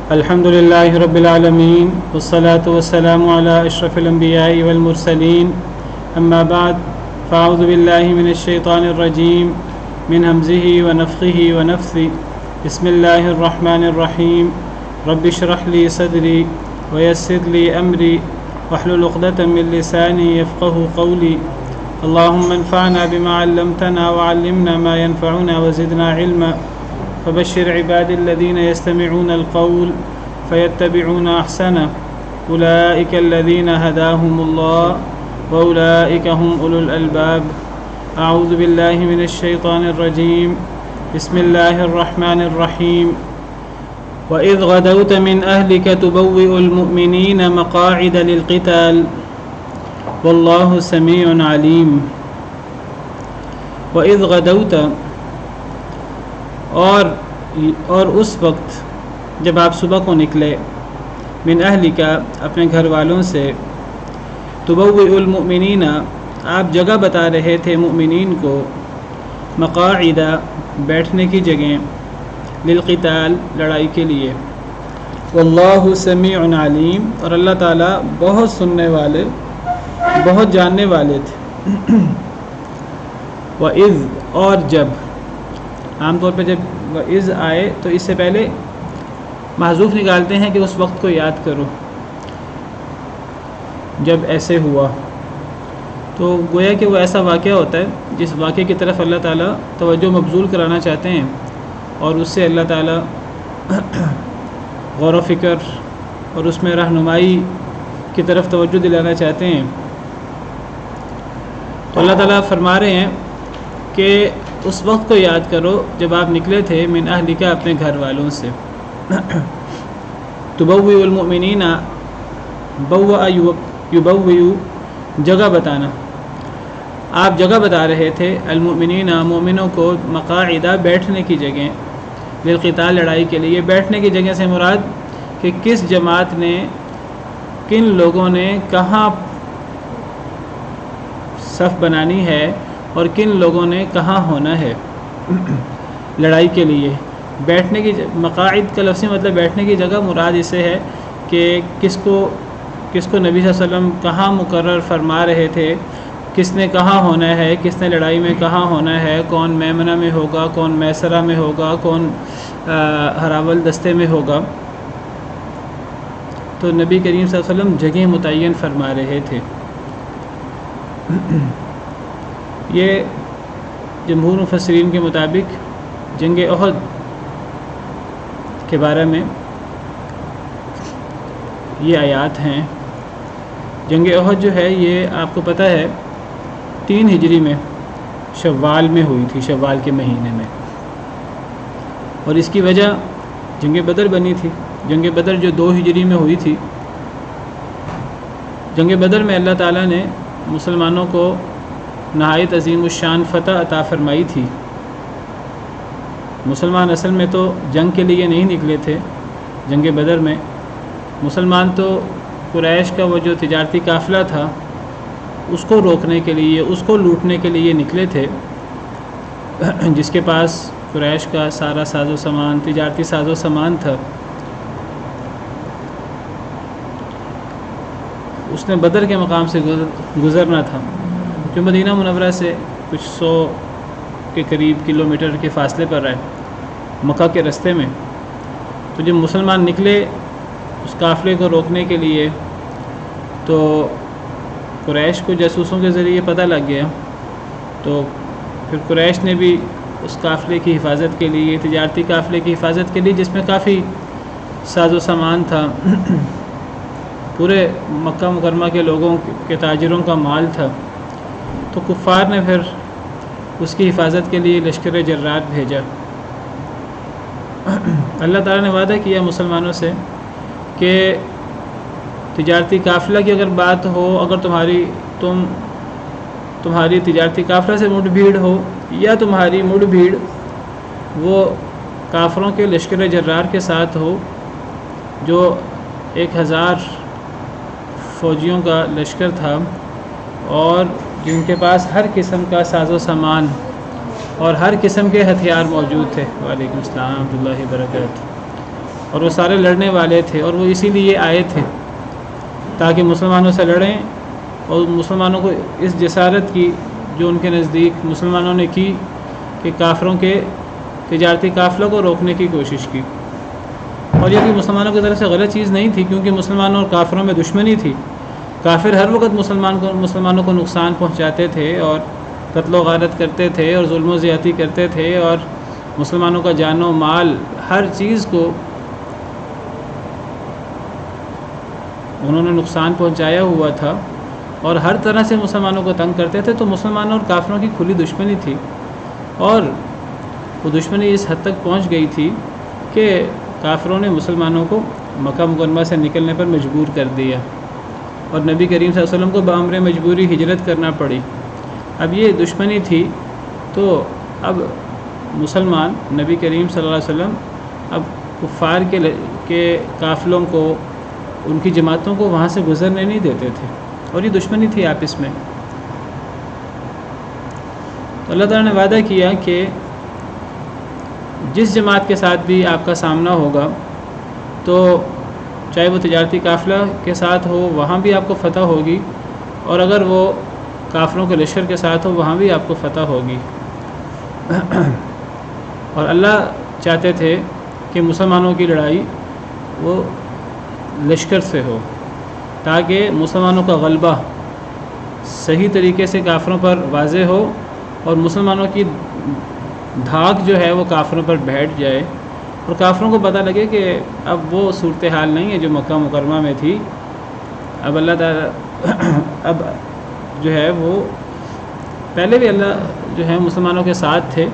الحمد لله رب العالمين والصلاة والسلام على أشرف الأنبياء والمرسلين أما بعد فأعوذ بالله من الشيطان الرجيم من همزه ونفخه ونفثه بسم الله الرحمن الرحيم رب اشرح لي صدري ويسر لي أمري واحلل عقدة من لساني يفقه قولي اللهم انفعنا بما علمتنا وعلمنا ما ينفعنا وزدنا علما فبشر عباد الذين يستمعون القول فيتبعون أحسنه أولئك الذين هداهم الله وأولئك هم أولو الألباب أعوذ بالله من الشيطان الرجيم بسم الله الرحمن الرحيم وإذ غدوت من أهلك تبوئ المؤمنين مقاعد للقتال والله سميع عليم وإذ غدوت اور اس وقت جب آپ صبح کو نکلے من اہلی کا اپنے گھر والوں سے تبوئ المؤمنین آپ جگہ بتا رہے تھے مؤمنین کو مقاعد بیٹھنے کی جگہیں للقتال لڑائی کے لیے واللہ سمیع علیم اور اللہ تعالیٰ بہت سننے والے بہت جاننے والے تھے وَإِذْ اور جب عام طور پہ جب وَإِذْ آئے تو اس سے پہلے محذوف نکالتے ہیں کہ اس وقت کو یاد کرو جب ایسے ہوا تو گویا کہ وہ ایسا واقعہ ہوتا ہے جس واقعے کی طرف اللہ تعالیٰ توجہ مبذول کرانا چاہتے ہیں اور اس سے اللہ تعالیٰ غور و فکر اور اس میں رہنمائی کی طرف توجہ دلانا چاہتے ہیں تو اللہ تعالیٰ فرما رہے ہیں کہ اس وقت کو یاد کرو جب آپ نکلے تھے من اہلک اپنے گھر والوں سے تبوئ المؤمنین بوأ یبوئ جگہ بتانا آپ جگہ بتا رہے تھے المؤمنین مومنوں کو مقاعدہ بیٹھنے کی جگہ للقتال لڑائی کے لیے بیٹھنے کی جگہ سے مراد کہ کس جماعت نے کن لوگوں نے کہاں صف بنانی ہے اور کن لوگوں نے کہاں ہونا ہے لڑائی کے لیے بیٹھنے کی مقاعد کا لفظی مطلب بیٹھنے کی جگہ مراد اس سے ہے کہ کس کو نبی صلی اللہ علیہ وسلم کہاں مقرر فرما رہے تھے کس نے کہاں ہونا ہے کس نے لڑائی میں کہاں ہونا ہے کون میمنہ میں ہوگا کون میسرہ میں ہوگا کون ہراول دستے میں ہوگا تو نبی کریم صلی اللہ علیہ وسلم جگہ متعین فرما رہے تھے یہ جمہور مفسرین کے مطابق جنگ احد کے بارے میں یہ آیات ہیں جنگ احد جو ہے یہ آپ کو پتہ ہے 3 ہجری میں شوال میں ہوئی تھی شوال کے مہینے میں اور اس کی وجہ جنگ بدر بنی تھی جنگ بدر جو 2 ہجری میں ہوئی تھی جنگ بدر میں اللہ تعالیٰ نے مسلمانوں کو نہایت عظیم الشان فتح عطا فرمائی تھی مسلمان اصل میں تو جنگ کے لیے نہیں نکلے تھے جنگ بدر میں مسلمان تو قریش کا وہ جو تجارتی قافلہ تھا اس کو روکنے کے لیے اس کو لوٹنے کے لیے نکلے تھے جس کے پاس قریش کا سارا ساز و سامان تجارتی ساز و سامان تھا اس نے بدر کے مقام سے گزرنا تھا جو مدینہ منورہ سے کچھ 100 کے قریب کلومیٹر کے فاصلے پر ہے مکہ کے رستے میں تو جب مسلمان نکلے اس قافلے کو روکنے کے لیے تو قریش کو جاسوسوں کے ذریعے پتہ لگ گیا تو پھر قریش نے بھی اس قافلے کی حفاظت کے لیے تجارتی قافلے کی حفاظت کے لیے جس میں کافی ساز و سامان تھا پورے مکہ مکرمہ کے لوگوں کے تاجروں کا مال تھا تو کفار نے پھر اس کی حفاظت کے لیے لشکر جرات بھیجا اللہ تعالیٰ نے وعدہ کیا مسلمانوں سے کہ تجارتی قافلہ کی اگر بات ہو اگر تمہاری تجارتی قافلہ سے مڑ بھیڑ ہو یا تمہاری مڑ بھیڑ وہ کافروں کے لشکر جرار کے ساتھ ہو جو 1000 فوجیوں کا لشکر تھا اور جن کے پاس ہر قسم کا ساز و سامان اور ہر قسم کے ہتھیار موجود تھے. وعلیکم السلام ورحمۃ اللہ وبرکاتہ. اور وہ سارے لڑنے والے تھے، اور وہ اسی لیے آئے تھے تاکہ مسلمانوں سے لڑیں، اور مسلمانوں کو اس جسارت کی جو ان کے نزدیک مسلمانوں نے کی کہ کافروں کے تجارتی قافلوں کو روکنے کی کوشش کی۔ اور یہ بھی مسلمانوں کی طرف سے غلط چیز نہیں تھی، کیونکہ مسلمانوں اور کافروں میں دشمنی تھی۔ کافر ہر وقت مسلمانوں کو نقصان پہنچاتے تھے اور قتل و غارت کرتے تھے اور ظلم و زیادتی کرتے تھے، اور مسلمانوں کا جان و مال ہر چیز کو انہوں نے نقصان پہنچایا ہوا تھا، اور ہر طرح سے مسلمانوں کو تنگ کرتے تھے۔ تو مسلمانوں اور کافروں کی کھلی دشمنی تھی، اور وہ دشمنی اس حد تک پہنچ گئی تھی کہ کافروں نے مسلمانوں کو مکہ مکرمہ سے نکلنے پر مجبور کر دیا، اور نبی کریم صلی اللہ علیہ وسلم کو بامر مجبوری ہجرت کرنا پڑی۔ اب یہ دشمنی تھی، تو اب مسلمان نبی کریم صلی اللہ علیہ وسلم اب کفار کے قافلوں کو، ان کی جماعتوں کو وہاں سے گزرنے نہیں دیتے تھے، اور یہ دشمنی تھی آپس میں۔ تو اللہ تعالیٰ نے وعدہ کیا کہ جس جماعت کے ساتھ بھی آپ کا سامنا ہوگا، تو چاہے وہ تجارتی قافلہ کے ساتھ ہو، وہاں بھی آپ کو فتح ہوگی، اور اگر وہ کافروں کے لشکر کے ساتھ ہو، وہاں بھی آپ کو فتح ہوگی۔ اور اللہ چاہتے تھے کہ مسلمانوں کی لڑائی وہ لشکر سے ہو، تاکہ مسلمانوں کا غلبہ صحیح طریقے سے کافروں پر واضح ہو، اور مسلمانوں کی دھاک جو ہے وہ کافروں پر بیٹھ جائے، اور کافروں کو پتہ لگے کہ اب وہ صورتحال نہیں ہے جو مکہ مکرمہ میں تھی۔ اب اللہ تعالیٰ اب جو ہے وہ پہلے بھی اللہ جو ہے مسلمانوں کے ساتھ تھے،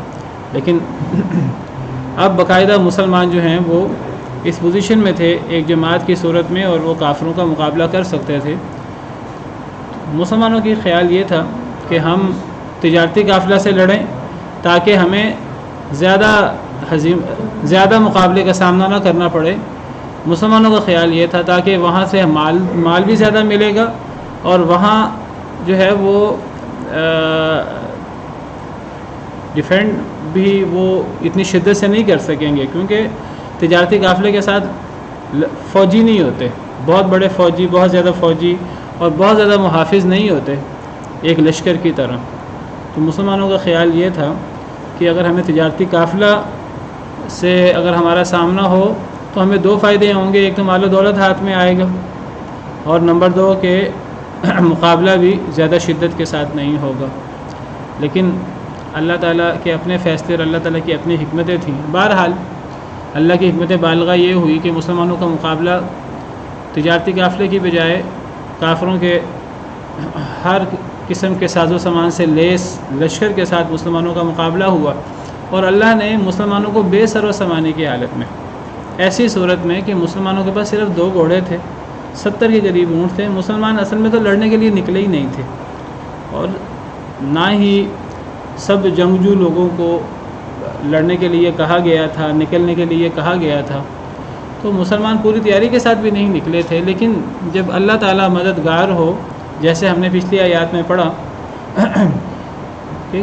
لیکن اب باقاعدہ مسلمان جو ہیں وہ اس پوزیشن میں تھے ایک جماعت کی صورت میں، اور وہ کافروں کا مقابلہ کر سکتے تھے۔ مسلمانوں کی خیال یہ تھا کہ ہم تجارتی قافلہ سے لڑیں تاکہ ہمیں زیادہ مقابلے کا سامنا نہ کرنا پڑے۔ مسلمانوں کا خیال یہ تھا تاکہ وہاں سے مال بھی زیادہ ملے گا، اور وہاں جو ہے وہ ڈیفینڈ بھی وہ اتنی شدت سے نہیں کر سکیں گے، کیونکہ تجارتی قافلے کے ساتھ فوجی نہیں ہوتے، بہت بڑے فوجی، بہت زیادہ فوجی اور بہت زیادہ محافظ نہیں ہوتے ایک لشکر کی طرح۔ تو مسلمانوں کا خیال یہ تھا کہ اگر ہمیں تجارتی قافلہ سے اگر ہمارا سامنا ہو تو ہمیں دو فائدے ہوں گے، ایک تو مال و دولت ہاتھ میں آئے گا، اور نمبر دو کہ مقابلہ بھی زیادہ شدت کے ساتھ نہیں ہوگا۔ لیکن اللہ تعالیٰ کے اپنے فیصلے اور اللہ تعالیٰ کی اپنی حکمتیں تھیں۔ بہرحال اللہ کی حکمت بالغہ یہ ہوئی کہ مسلمانوں کا مقابلہ تجارتی قافلے کی بجائے کافروں کے ہر قسم کے ساز و سامان سے لیس لشکر کے ساتھ مسلمانوں کا مقابلہ ہوا، اور اللہ نے مسلمانوں کو بے سر و سامانی کی حالت میں، ایسی صورت میں کہ مسلمانوں کے پاس صرف 2 گھوڑے تھے، 70 کے قریب اونٹ تھے۔ مسلمان اصل میں تو لڑنے کے لیے نکلے ہی نہیں تھے، اور نہ ہی سب جنگجو لوگوں کو لڑنے کے لیے کہا گیا تھا، نکلنے کے لیے کہا گیا تھا۔ تو مسلمان پوری تیاری کے ساتھ بھی نہیں نکلے تھے، لیکن جب اللہ تعالیٰ مددگار ہو، جیسے ہم نے پچھلی آیات میں پڑھا کہ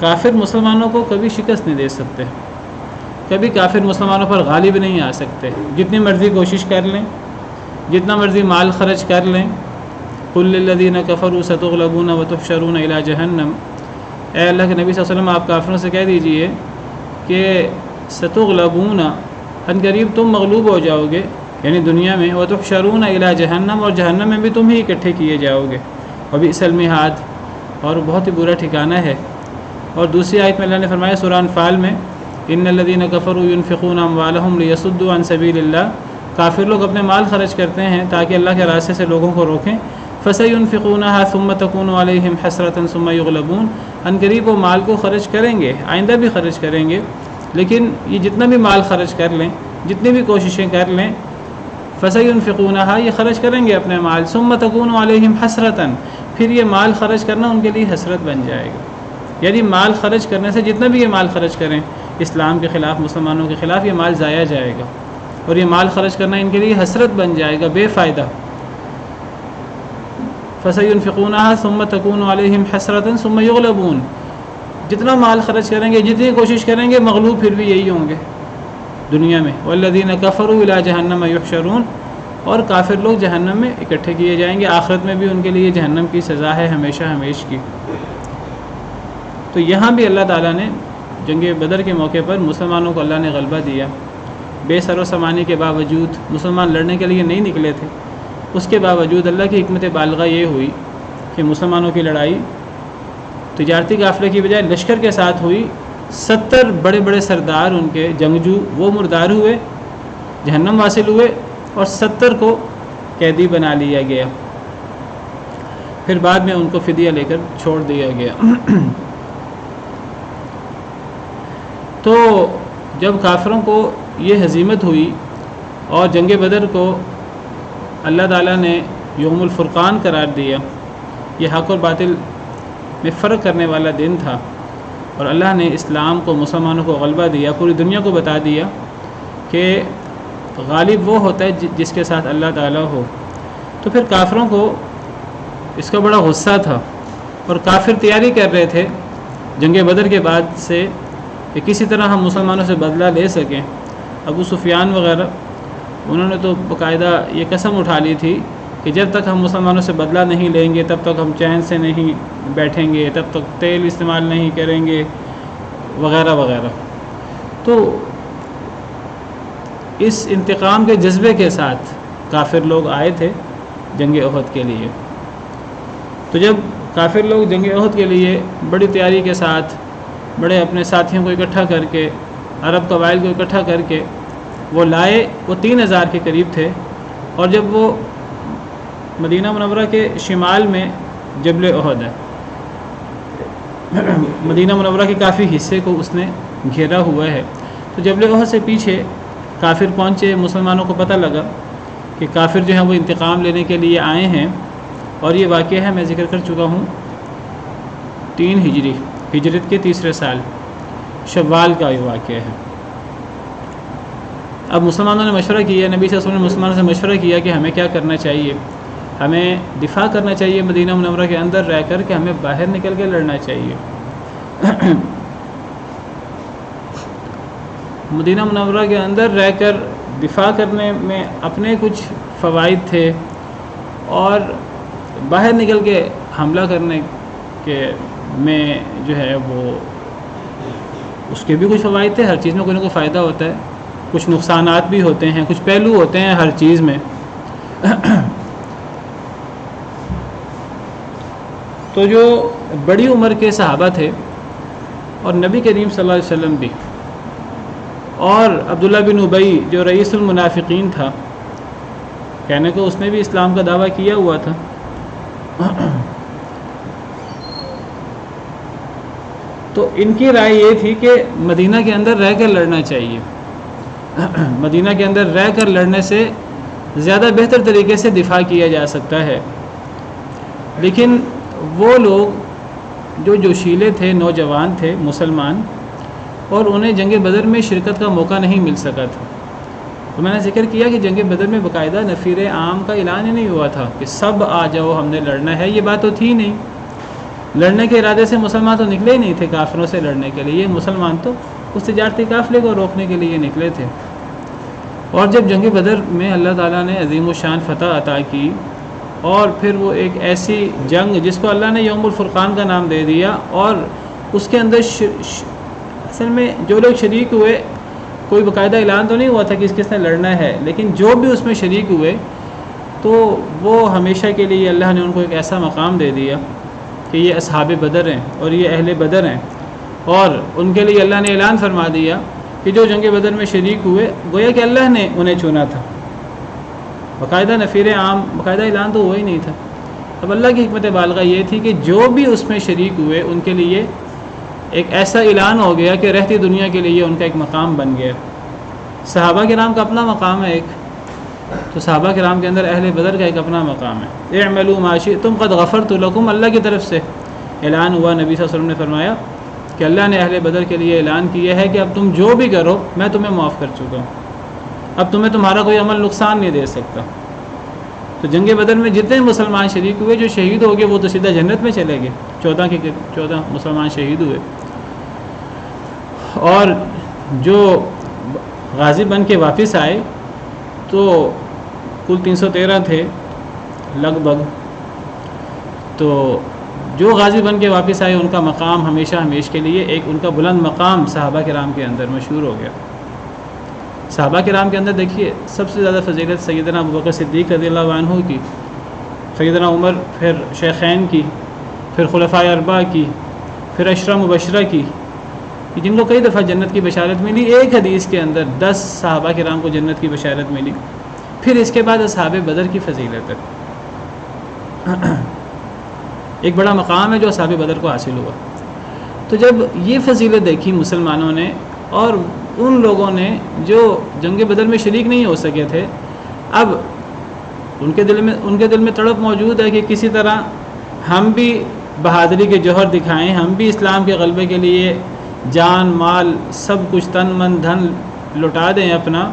کافر مسلمانوں کو کبھی شکست نہیں دے سکتے، کبھی کافر مسلمانوں پر غالب نہیں آ سکتے، جتنی مرضی کوشش کر لیں، جتنا مرضی مال خرچ کر لیں۔ قل للذین کفروا ستغلبون وتحشرون الی جہنم، اے اللہ کے نبی صلی اللہ علیہ وسلم آپ کافروں سے کہہ دیجئے کہ ستغلبون، ان قریب تم مغلوب ہو جاؤ گے، یعنی دنیا میں، وتحشرون الی جہنم، اور جہنم میں بھی تم ہی اکٹھے کیے جاؤ گے، وبئس المہاد، اور بہت ہی برا ٹھکانہ ہے۔ اور دوسری آیت میں اللہ نے فرمایا سورہ انفال میں، ان الذین کفروا ينفقون اموالهم لیصدوا عن سبیل اللہ، کافر لوگ اپنے مال خرچ کرتے ہیں تاکہ اللہ کے راستے سے لوگوں کو روکیں۔ فسينفقونها ثم تكون عليهم حسرة ثم يغلبون، ان قریب وہ مال کو خرچ کریں گے، آئندہ بھی خرچ کریں گے، لیکن یہ جتنا بھی مال خرچ کر لیں، جتنی بھی کوششیں کر لیں، فسينفقونها، یہ خرچ کریں گے اپنے مال، ثم تكون عليهم حسرة، پھر یہ مال خرچ کرنا ان کے لیے حسرت بن جائے گا۔ یعنی مال خرچ کرنے سے، جتنا بھی یہ مال خرچ کریں اسلام کے خلاف، مسلمانوں کے خلاف، یہ مال ضائع جائے گا، اور یہ مال خرچ کرنا ان کے لیے حسرت بن جائے گا، بے فائدہ۔ فَسَيُنْفِقُونَهَا ثُمَّ تَكُونُ عَلَيْهِمْ حَسْرَةً ثُمَّ يُغْلَبُونَ، جتنا مال خرچ کریں گے، جتنی کوشش کریں گے، مغلوب پھر بھی یہی ہوں گے۔ دنیا میں، والذین کفروا الی جہنم یحشرون، اور کافر لوگ جہنم میں اکٹھے کیے جائیں گے، آخرت میں بھی ان کے لیے جہنم کی سزا ہے ہمیشہ ہمیش کی۔ تو یہاں بھی اللہ تعالیٰ نے جنگ بدر کے موقع پر مسلمانوں کو اللہ نے غلبہ دیا، بے سر و سامانی کے باوجود مسلمان لڑنے کے لیے نہیں نکلے تھے، اس کے باوجود اللہ کی حکمت بالغہ یہ ہوئی کہ مسلمانوں کی لڑائی تجارتی قافلے کی بجائے لشکر کے ساتھ ہوئی۔ 70 بڑے بڑے سردار ان کے جنگجو وہ مردار ہوئے، جہنم واصل ہوئے، اور 70 کو قیدی بنا لیا گیا، پھر بعد میں ان کو فدیہ لے کر چھوڑ دیا گیا۔ تو جب کافروں کو یہ ہزیمت ہوئی اور جنگ بدر کو اللہ تعالیٰ نے یوم الفرقان قرار دیا، یہ حق اور باطل میں فرق کرنے والا دن تھا، اور اللہ نے اسلام کو، مسلمانوں کو غلبہ دیا، پوری دنیا کو بتا دیا کہ غالب وہ ہوتا ہے جس کے ساتھ اللہ تعالیٰ ہو۔ تو پھر کافروں کو اس کا بڑا غصہ تھا، اور کافر تیاری کر رہے تھے جنگ بدر کے بعد سے کہ کسی طرح ہم مسلمانوں سے بدلہ لے سکیں۔ ابو سفیان وغیرہ انہوں نے تو باقاعدہ یہ قسم اٹھا لی تھی کہ جب تک ہم مسلمانوں سے بدلہ نہیں لیں گے تب تک ہم چین سے نہیں بیٹھیں گے، تب تک تیل استعمال نہیں کریں گے، وغیرہ وغیرہ۔ تو اس انتقام کے جذبے کے ساتھ کافر لوگ آئے تھے جنگ احد کے لیے۔ تو جب کافر لوگ جنگ احد کے لیے بڑی تیاری کے ساتھ، بڑے اپنے ساتھیوں کو اکٹھا کر کے، عرب قبائل کو اکٹھا کر کے وہ لائے، وہ 3000 کے قریب تھے، اور جب وہ مدینہ منورہ کے شمال میں جبل احد ہے، مدینہ منورہ کے کافی حصے کو اس نے گھیرا ہوا ہے، تو جبل احد سے پیچھے کافر پہنچے، مسلمانوں کو پتہ لگا کہ کافر جو ہیں وہ انتقام لینے کے لیے آئے ہیں، اور یہ واقعہ ہے، میں ذکر کر چکا ہوں، 3 ہجری، ہجرت کے تیسرے سال شوال کا یہ واقعہ ہے۔ اب مسلمانوں نے مشورہ کیا، نبی صلی اللہ علیہ وسلم نے مسلمانوں سے مشورہ کیا کہ ہمیں کیا کرنا چاہیے، ہمیں دفاع کرنا چاہیے مدینہ منورہ کے اندر رہ کر کہ ہمیں باہر نکل کے لڑنا چاہیے۔ مدینہ منورہ کے اندر رہ کر دفاع کرنے میں اپنے کچھ فوائد تھے، اور باہر نکل کے حملہ کرنے کے میں جو ہے وہ اس کے بھی کچھ فوائد تھے۔ ہر چیز میں کوئی نہ کوئی فائدہ ہوتا ہے، کچھ نقصانات بھی ہوتے ہیں، کچھ پہلو ہوتے ہیں ہر چیز میں۔ تو جو بڑی عمر کے صحابہ تھے، اور نبی کریم صلی اللہ علیہ وسلم بھی، اور عبداللہ بن ابی جو رئیس المنافقین تھا، کہنے کو اس نے بھی اسلام کا دعویٰ کیا ہوا تھا، تو ان کی رائے یہ تھی کہ مدینہ کے اندر رہ کر لڑنا چاہیے، مدینہ کے اندر رہ کر لڑنے سے زیادہ بہتر طریقے سے دفاع کیا جا سکتا ہے۔ لیکن وہ لوگ جو جوشیلے تھے، نوجوان تھے مسلمان، اور انہیں جنگ بدر میں شرکت کا موقع نہیں مل سکا تھا۔ تو میں نے ذکر کیا کہ جنگ بدر میں باقاعدہ نفیر عام کا اعلان ہی نہیں ہوا تھا کہ سب آ جاؤ ہم نے لڑنا ہے، یہ بات تو تھی نہیں۔ لڑنے کے ارادے سے مسلمان تو نکلے ہی نہیں تھے کافروں سے لڑنے کے لیے، مسلمان تو اس تجارتی قافلے کو روکنے کے لیے نکلے تھے۔ اور جب جنگ بدر میں اللہ تعالیٰ نے عظیم الشان فتح عطا کی، اور پھر وہ ایک ایسی جنگ جس کو اللہ نے یوم الفرقان کا نام دے دیا، اور اس کے اندر اصل میں جو لوگ شریک ہوئے، کوئی باقاعدہ اعلان تو نہیں ہوا تھا کہ کس نے لڑنا ہے، لیکن جو بھی اس میں شریک ہوئے تو وہ ہمیشہ کے لیے اللہ نے ان کو ایک ایسا مقام دے دیا کہ یہ اصحاب بدر ہیں اور یہ اہل بدر ہیں، اور ان کے لیے اللہ نے اعلان فرما دیا کہ جو جنگ بدر میں شریک ہوئے، گویا کہ اللہ نے انہیں چنا تھا۔ باقاعدہ نفیر عام، باقاعدہ اعلان تو ہوا ہی نہیں تھا۔ اب اللہ کی حکمت بالغہ یہ تھی کہ جو بھی اس میں شریک ہوئے ان کے لیے ایک ایسا اعلان ہو گیا کہ رہتی دنیا کے لیے ان کا ایک مقام بن گیا۔ صحابہ کرام کا اپنا مقام ہے ایک، تو صحابہ کرام کے اندر اہل بدر کا ایک اپنا مقام ہے۔ اعملوا ما شئتم قد غفرت لکم، اللہ کی طرف سے اعلان ہوا، نبی صلی اللہ علیہ وسلم نے فرمایا کہ اللہ نے اہل بدر کے لیے اعلان کیا ہے کہ اب تم جو بھی کرو میں تمہیں معاف کر چکا ہوں، اب تمہیں تمہارا کوئی عمل نقصان نہیں دے سکتا۔ تو جنگ بدر میں جتنے مسلمان شریک ہوئے، جو شہید ہو گئے وہ تو سیدھا جنت میں چلے گئے، 14 مسلمان شہید ہوئے، اور جو غازی بن کے واپس آئے تو کل 313 تھے لگ بھگ. تو جو غازی بن کے واپس آئے ان کا مقام ہمیشہ کے لیے ایک ان کا بلند مقام صحابہ کرام کے اندر مشہور ہو گیا. صحابہ کرام کے اندر دیکھیے سب سے زیادہ فضیلت سیدنا ابوبکر صدیق رضی اللہ عنہ کی، سیدنا عمر، پھر شیخین کی، پھر خلفائے اربعہ کی، پھر عشرہ مبشرہ کی، جن کو کئی دفعہ جنت کی بشارت ملی. ایک حدیث کے اندر 10 صحابہ کرام کو جنت کی بشارت ملی. پھر اس کے بعد اصحاب بدر کی فضیلت ہے. ایک بڑا مقام ہے جو اصحاب بدر کو حاصل ہوا. تو جب یہ فضیلت دیکھی مسلمانوں نے اور ان لوگوں نے جو جنگ بدر میں شریک نہیں ہو سکے تھے، اب ان کے دل میں تڑپ موجود ہے کہ کسی طرح ہم بھی بہادری کے جوہر دکھائیں، ہم بھی اسلام کے غلبے کے لیے جان مال سب کچھ تن من دھن لٹا دیں اپنا،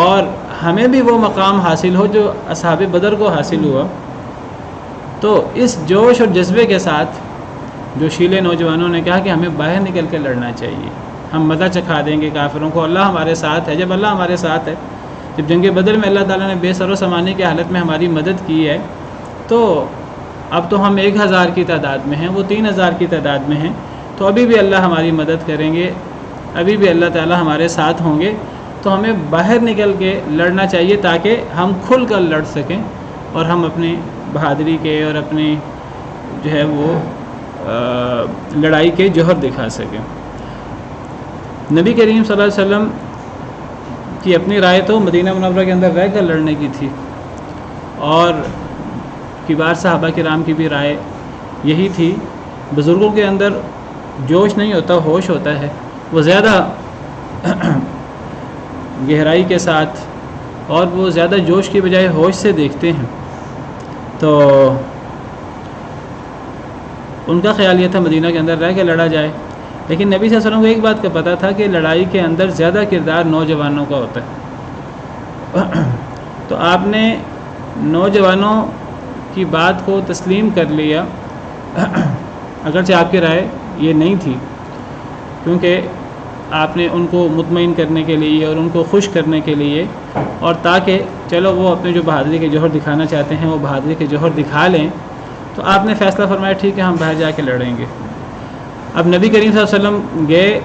اور ہمیں بھی وہ مقام حاصل ہو جو اصحاب بدر کو حاصل ہوا. تو اس جوش اور جذبے کے ساتھ جو شیلے نوجوانوں نے کہا کہ ہمیں باہر نکل کے لڑنا چاہیے، ہم مزہ چکھا دیں گے کافروں کو، اللہ ہمارے ساتھ ہے. جب اللہ ہمارے ساتھ ہے، جب جنگ بدر میں اللہ تعالیٰ نے بے سر و سامانی کی حالت میں ہماری مدد کی ہے، تو اب تو ہم 1000 کی تعداد میں ہیں، وہ 3000 کی تعداد میں ہیں، تو ابھی بھی اللہ ہماری مدد کریں گے، ابھی بھی اللہ تعالیٰ ہمارے ساتھ ہوں گے. تو ہمیں باہر نکل کے لڑنا چاہیے تاکہ ہم کھل کر لڑ سکیں اور ہم اپنی بہادری کے اور اپنی جو ہے وہ لڑائی کے جوہر دکھا سکیں. نبی کریم صلی اللہ علیہ وسلم کی اپنی رائے تو مدینہ منورہ کے اندر رہ کر لڑنے کی تھی، اور کبار صحابہ کرام کی بھی رائے یہی تھی. بزرگوں کے اندر جوش نہیں ہوتا، ہوش ہوتا ہے. وہ زیادہ گہرائی کے ساتھ اور وہ زیادہ جوش کی بجائے ہوش سے دیکھتے ہیں. تو ان کا خیال یہ تھا مدینہ کے اندر رہ کے لڑا جائے. لیکن نبی صلی اللہ علیہ وسلم کو ایک بات کا پتہ تھا کہ لڑائی کے اندر زیادہ کردار نوجوانوں کا ہوتا ہے. تو آپ نے نوجوانوں کی بات کو تسلیم کر لیا، اگرچہ آپ کی رائے یہ نہیں تھی، کیونکہ آپ نے ان کو مطمئن کرنے کے لیے اور ان کو خوش کرنے کے لیے، اور تاکہ چلو وہ اپنے جو بہادری کے جوہر دکھانا چاہتے ہیں وہ بہادری کے جوہر دکھا لیں، تو آپ نے فیصلہ فرمایا ٹھیک ہے ہم باہر جا کے لڑیں گے. اب نبی کریم صلی اللہ علیہ وسلم گئے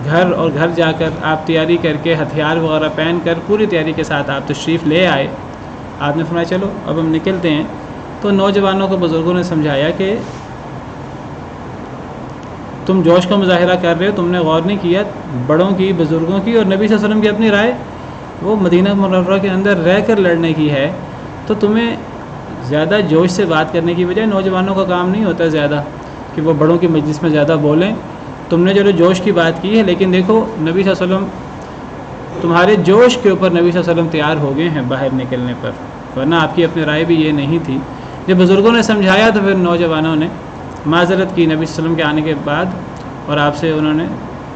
گھر، اور گھر جا کر آپ تیاری کر کے ہتھیار وغیرہ پہن کر پوری تیاری کے ساتھ آپ تشریف لے آئے. آپ نے فرمایا چلو اب ہم نکلتے ہیں. تو نوجوانوں کو بزرگوں نے سمجھایا کہ تم جوش کا مظاہرہ کر رہے ہو، تم نے غور نہیں کیا بڑوں کی، بزرگوں کی اور نبی صلی اللہ علیہ وسلم کی اپنی رائے وہ مدینہ منورہ کے اندر رہ کر لڑنے کی ہے. تو تمہیں زیادہ جوش سے بات کرنے کی بجائے، نوجوانوں کا کام نہیں ہوتا زیادہ کہ وہ بڑوں کی مجلس میں زیادہ بولیں. تم نے جو جوش کی بات کی ہے، لیکن دیکھو نبی صلی اللہ علیہ وسلم تمہارے جوش کے اوپر نبی صلی اللہ علیہ وسلم تیار ہو گئے ہیں باہر نکلنے پر، ورنہ آپ کی اپنی رائے بھی یہ نہیں تھی. جب بزرگوں نے سمجھایا تو پھر نوجوانوں نے معذرت کی نبی صلی اللہ علیہ وسلم کے آنے کے بعد، اور آپ سے انہوں نے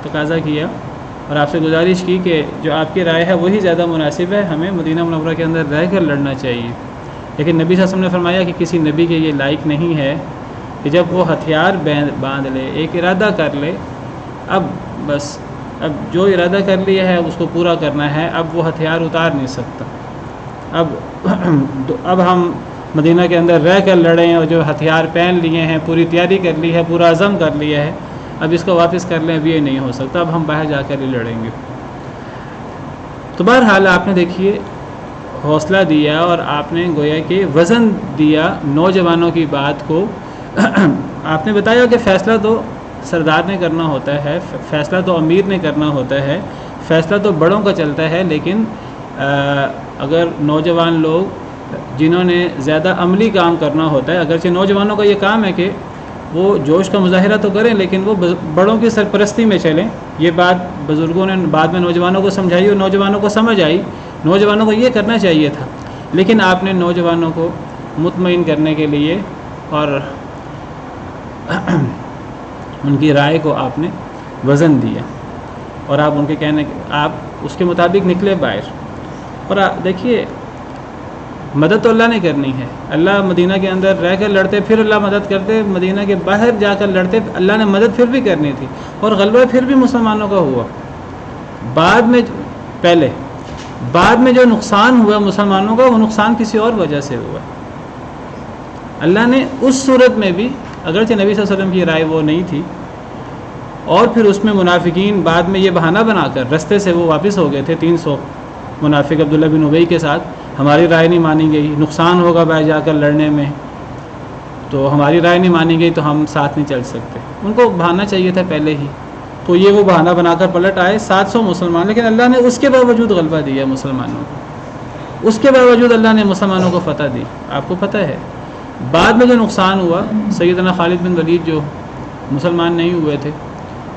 تقاضا کیا اور آپ سے گزارش کی کہ جو آپ کی رائے ہے وہی زیادہ مناسب ہے، ہمیں مدینہ منورہ کے اندر رہ کر لڑنا چاہیے. لیکن نبی صلی اللہ علیہ وسلم نے فرمایا کہ کسی نبی کے یہ لائق نہیں ہے کہ جب وہ ہتھیار باندھ لے، ایک ارادہ کر لے، اب بس اب جو ارادہ کر لیا ہے اس کو پورا کرنا ہے، اب وہ ہتھیار اتار نہیں سکتا. اب ہم مدینہ کے اندر رہ کر لڑیں اور جو ہتھیار پہن لیے ہیں، پوری تیاری کر لی ہے، پورا عزم کر لیا ہے، اب اس کو واپس کر لیں، اب یہ نہیں ہو سکتا، اب ہم باہر جا کر ہی لڑیں گے. تو بہرحال آپ نے دیکھیے حوصلہ دیا اور آپ نے گویا کہ وزن دیا نوجوانوں کی بات کو. آپ نے بتایا کہ فیصلہ تو سردار نے کرنا ہوتا ہے، فیصلہ تو امیر نے کرنا ہوتا ہے، فیصلہ تو بڑوں کا چلتا ہے، لیکن اگر نوجوان لوگ جنہوں نے زیادہ عملی کام کرنا ہوتا ہے، اگرچہ نوجوانوں کا یہ کام ہے کہ وہ جوش کا مظاہرہ تو کریں لیکن وہ بڑوں کی سرپرستی میں چلیں. یہ بات بزرگوں نے بعد میں نوجوانوں کو سمجھائی اور نوجوانوں کو سمجھ آئی، نوجوانوں کو یہ کرنا چاہیے تھا. لیکن آپ نے نوجوانوں کو مطمئن کرنے کے لیے اور ان کی رائے کو آپ نے وزن دیا، اور آپ ان کے کہنے آپ اس کے مطابق نکلے باہر. اور دیکھیے مدد تو اللہ نے کرنی ہے، اللہ مدینہ کے اندر رہ کر لڑتے پھر اللہ مدد کرتے، مدینہ کے باہر جا کر لڑتے اللہ نے مدد پھر بھی کرنی تھی، اور غلبہ پھر بھی مسلمانوں کا ہوا. بعد میں پہلے. بعد میں جو نقصان ہوا مسلمانوں کا وہ نقصان کسی اور وجہ سے ہوا. اللہ نے اس صورت میں بھی اگرچہ نبی صلی اللہ علیہ وسلم کی رائے وہ نہیں تھی، اور پھر اس میں منافقین بعد میں یہ بہانہ بنا کر رستے سے وہ واپس ہو گئے تھے. 300 منافق عبداللہ بن ابی کے ساتھ، ہماری رائے نہیں مانی گئی، نقصان ہوگا باہر جا کر لڑنے میں، تو ہماری رائے نہیں مانی گئی تو ہم ساتھ نہیں چل سکتے. ان کو بہانا چاہیے تھا پہلے ہی، تو یہ وہ بہانہ بنا کر پلٹ آئے 700 مسلمان. لیکن اللہ نے اس کے باوجود غلبہ دیا مسلمانوں کو، اس کے باوجود اللہ نے مسلمانوں کو فتح دی. آپ کو پتہ ہے بعد میں جو نقصان ہوا، سیدنا خالد بن ولید جو مسلمان نہیں ہوئے تھے،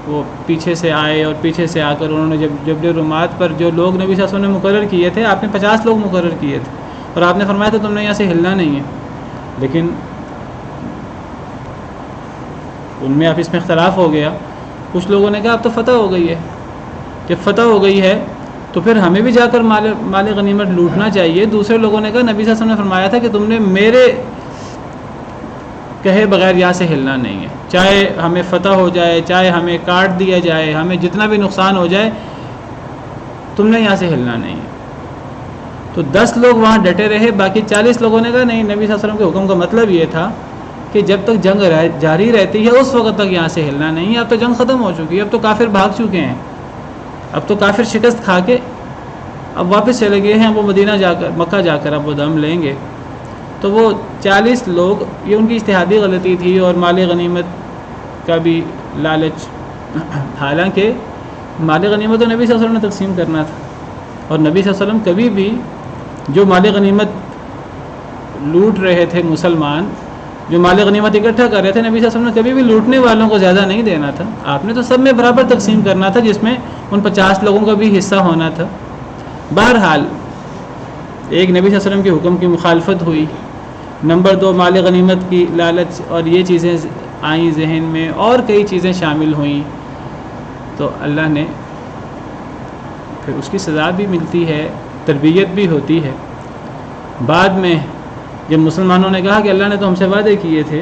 وہ پیچھے سے آئے اور پیچھے سے آ کر انہوں نے جبل رمات پر جو لوگ نبی صلی اللہ علیہ وسلم نے مقرر کیے تھے، آپ نے 50 لوگ مقرر کیے تھے اور آپ نے فرمایا تھا تم نے یہاں سے ہلنا نہیں ہے. لیکن ان میں آپس میں اختلاف ہو گیا. کچھ لوگوں نے کہا اب تو فتح ہو گئی ہے، جب فتح ہو گئی ہے تو پھر ہمیں بھی جا کر مال غنیمت لوٹنا چاہیے. دوسرے لوگوں نے کہا نبی صلی اللہ علیہ وسلم نے فرمایا تھا کہ تم نے میرے کہے بغیر یہاں سے ہلنا نہیں ہے، چاہے ہمیں فتح ہو جائے، چاہے ہمیں کاٹ دیا جائے، ہمیں جتنا بھی نقصان ہو جائے، تم نے یہاں سے ہلنا نہیں ہے. تو 10 لوگ وہاں ڈٹے رہے. باقی 40 لوگوں نے کہا نہیں، نبی صلی اللہ علیہ وسلم کے حکم کا مطلب یہ تھا کہ جب تک جنگ جاری رہتی ہے اس وقت تک یہاں سے ہلنا نہیں ہے. اب تو جنگ ختم ہو چکی ہے، اب تو کافر بھاگ چکے ہیں، اب تو کافر شکست کھا کے اب واپس چلے گئے ہیں. وہ مدینہ جا کر، مکہ جا کر اب وہ دم لیں گے. تو وہ 40 لوگ، یہ ان کی اجتہادی غلطی تھی اور مال غنیمت کا بھی لالچ. حالانکہ مال غنیمت تو نبی صلی اللہ علیہ وسلم نے تقسیم کرنا تھا، اور نبی صلی اللہ علیہ وسلم کبھی بھی جو مال غنیمت لوٹ رہے تھے مسلمان، جو مال غنیمت اکٹھا کر رہے تھے، نبی صلی اللہ علیہ وسلم نے کبھی بھی لوٹنے والوں کو زیادہ نہیں دینا تھا. آپ نے تو سب میں برابر تقسیم کرنا تھا، جس میں ان 50 لوگوں کا بھی حصہ ہونا تھا. بہرحال ایک نبی صلی اللہ علیہ وسلم کے حکم کی مخالفت ہوئی، نمبر 2 مال غنیمت کی لالچ اور یہ چیزیں آئیں ذہن میں، اور کئی چیزیں شامل ہوئیں، تو اللہ نے پھر اس کی سزا بھی ملتی ہے، تربیت بھی ہوتی ہے. بعد میں جب مسلمانوں نے کہا کہ اللہ نے تو ہم سے وعدے کیے تھے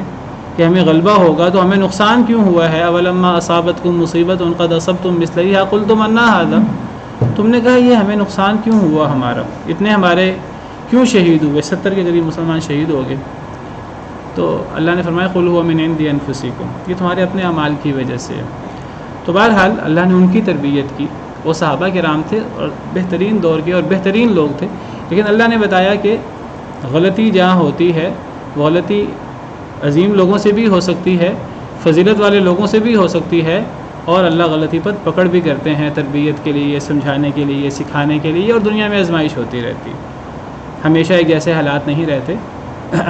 کہ ہمیں غلبہ ہوگا، تو ہمیں نقصان کیوں ہوا ہے؟ اولما اصابتکم مصیبت قد اصبتم مثلها قلتم ان ھذا، تم نے کہا یہ ہمیں نقصان کیوں ہوا، ہمارا اتنے ہمارے کیوں شہید ہوئے، 70 کے قریب مسلمان شہید ہو گئے. تو اللہ نے فرمایا قل ھو من عند انفسکم، یہ تمہارے اپنے اعمال کی وجہ سے ہے. تو بہرحال اللہ نے ان کی تربیت کی. وہ صحابہ کرام تھے اور بہترین دور کے اور بہترین لوگ تھے، لیکن اللہ نے بتایا کہ غلطی جہاں ہوتی ہے، وہ غلطی عظیم لوگوں سے بھی ہو سکتی ہے، فضیلت والے لوگوں سے بھی ہو سکتی ہے، اور اللہ غلطی پر پکڑ بھی کرتے ہیں تربیت کے لیے، سمجھانے کے لیے، سکھانے کے لیے. اور دنیا میں آزمائش ہوتی رہتی، ہمیشہ ایک جیسے حالات نہیں رہتے.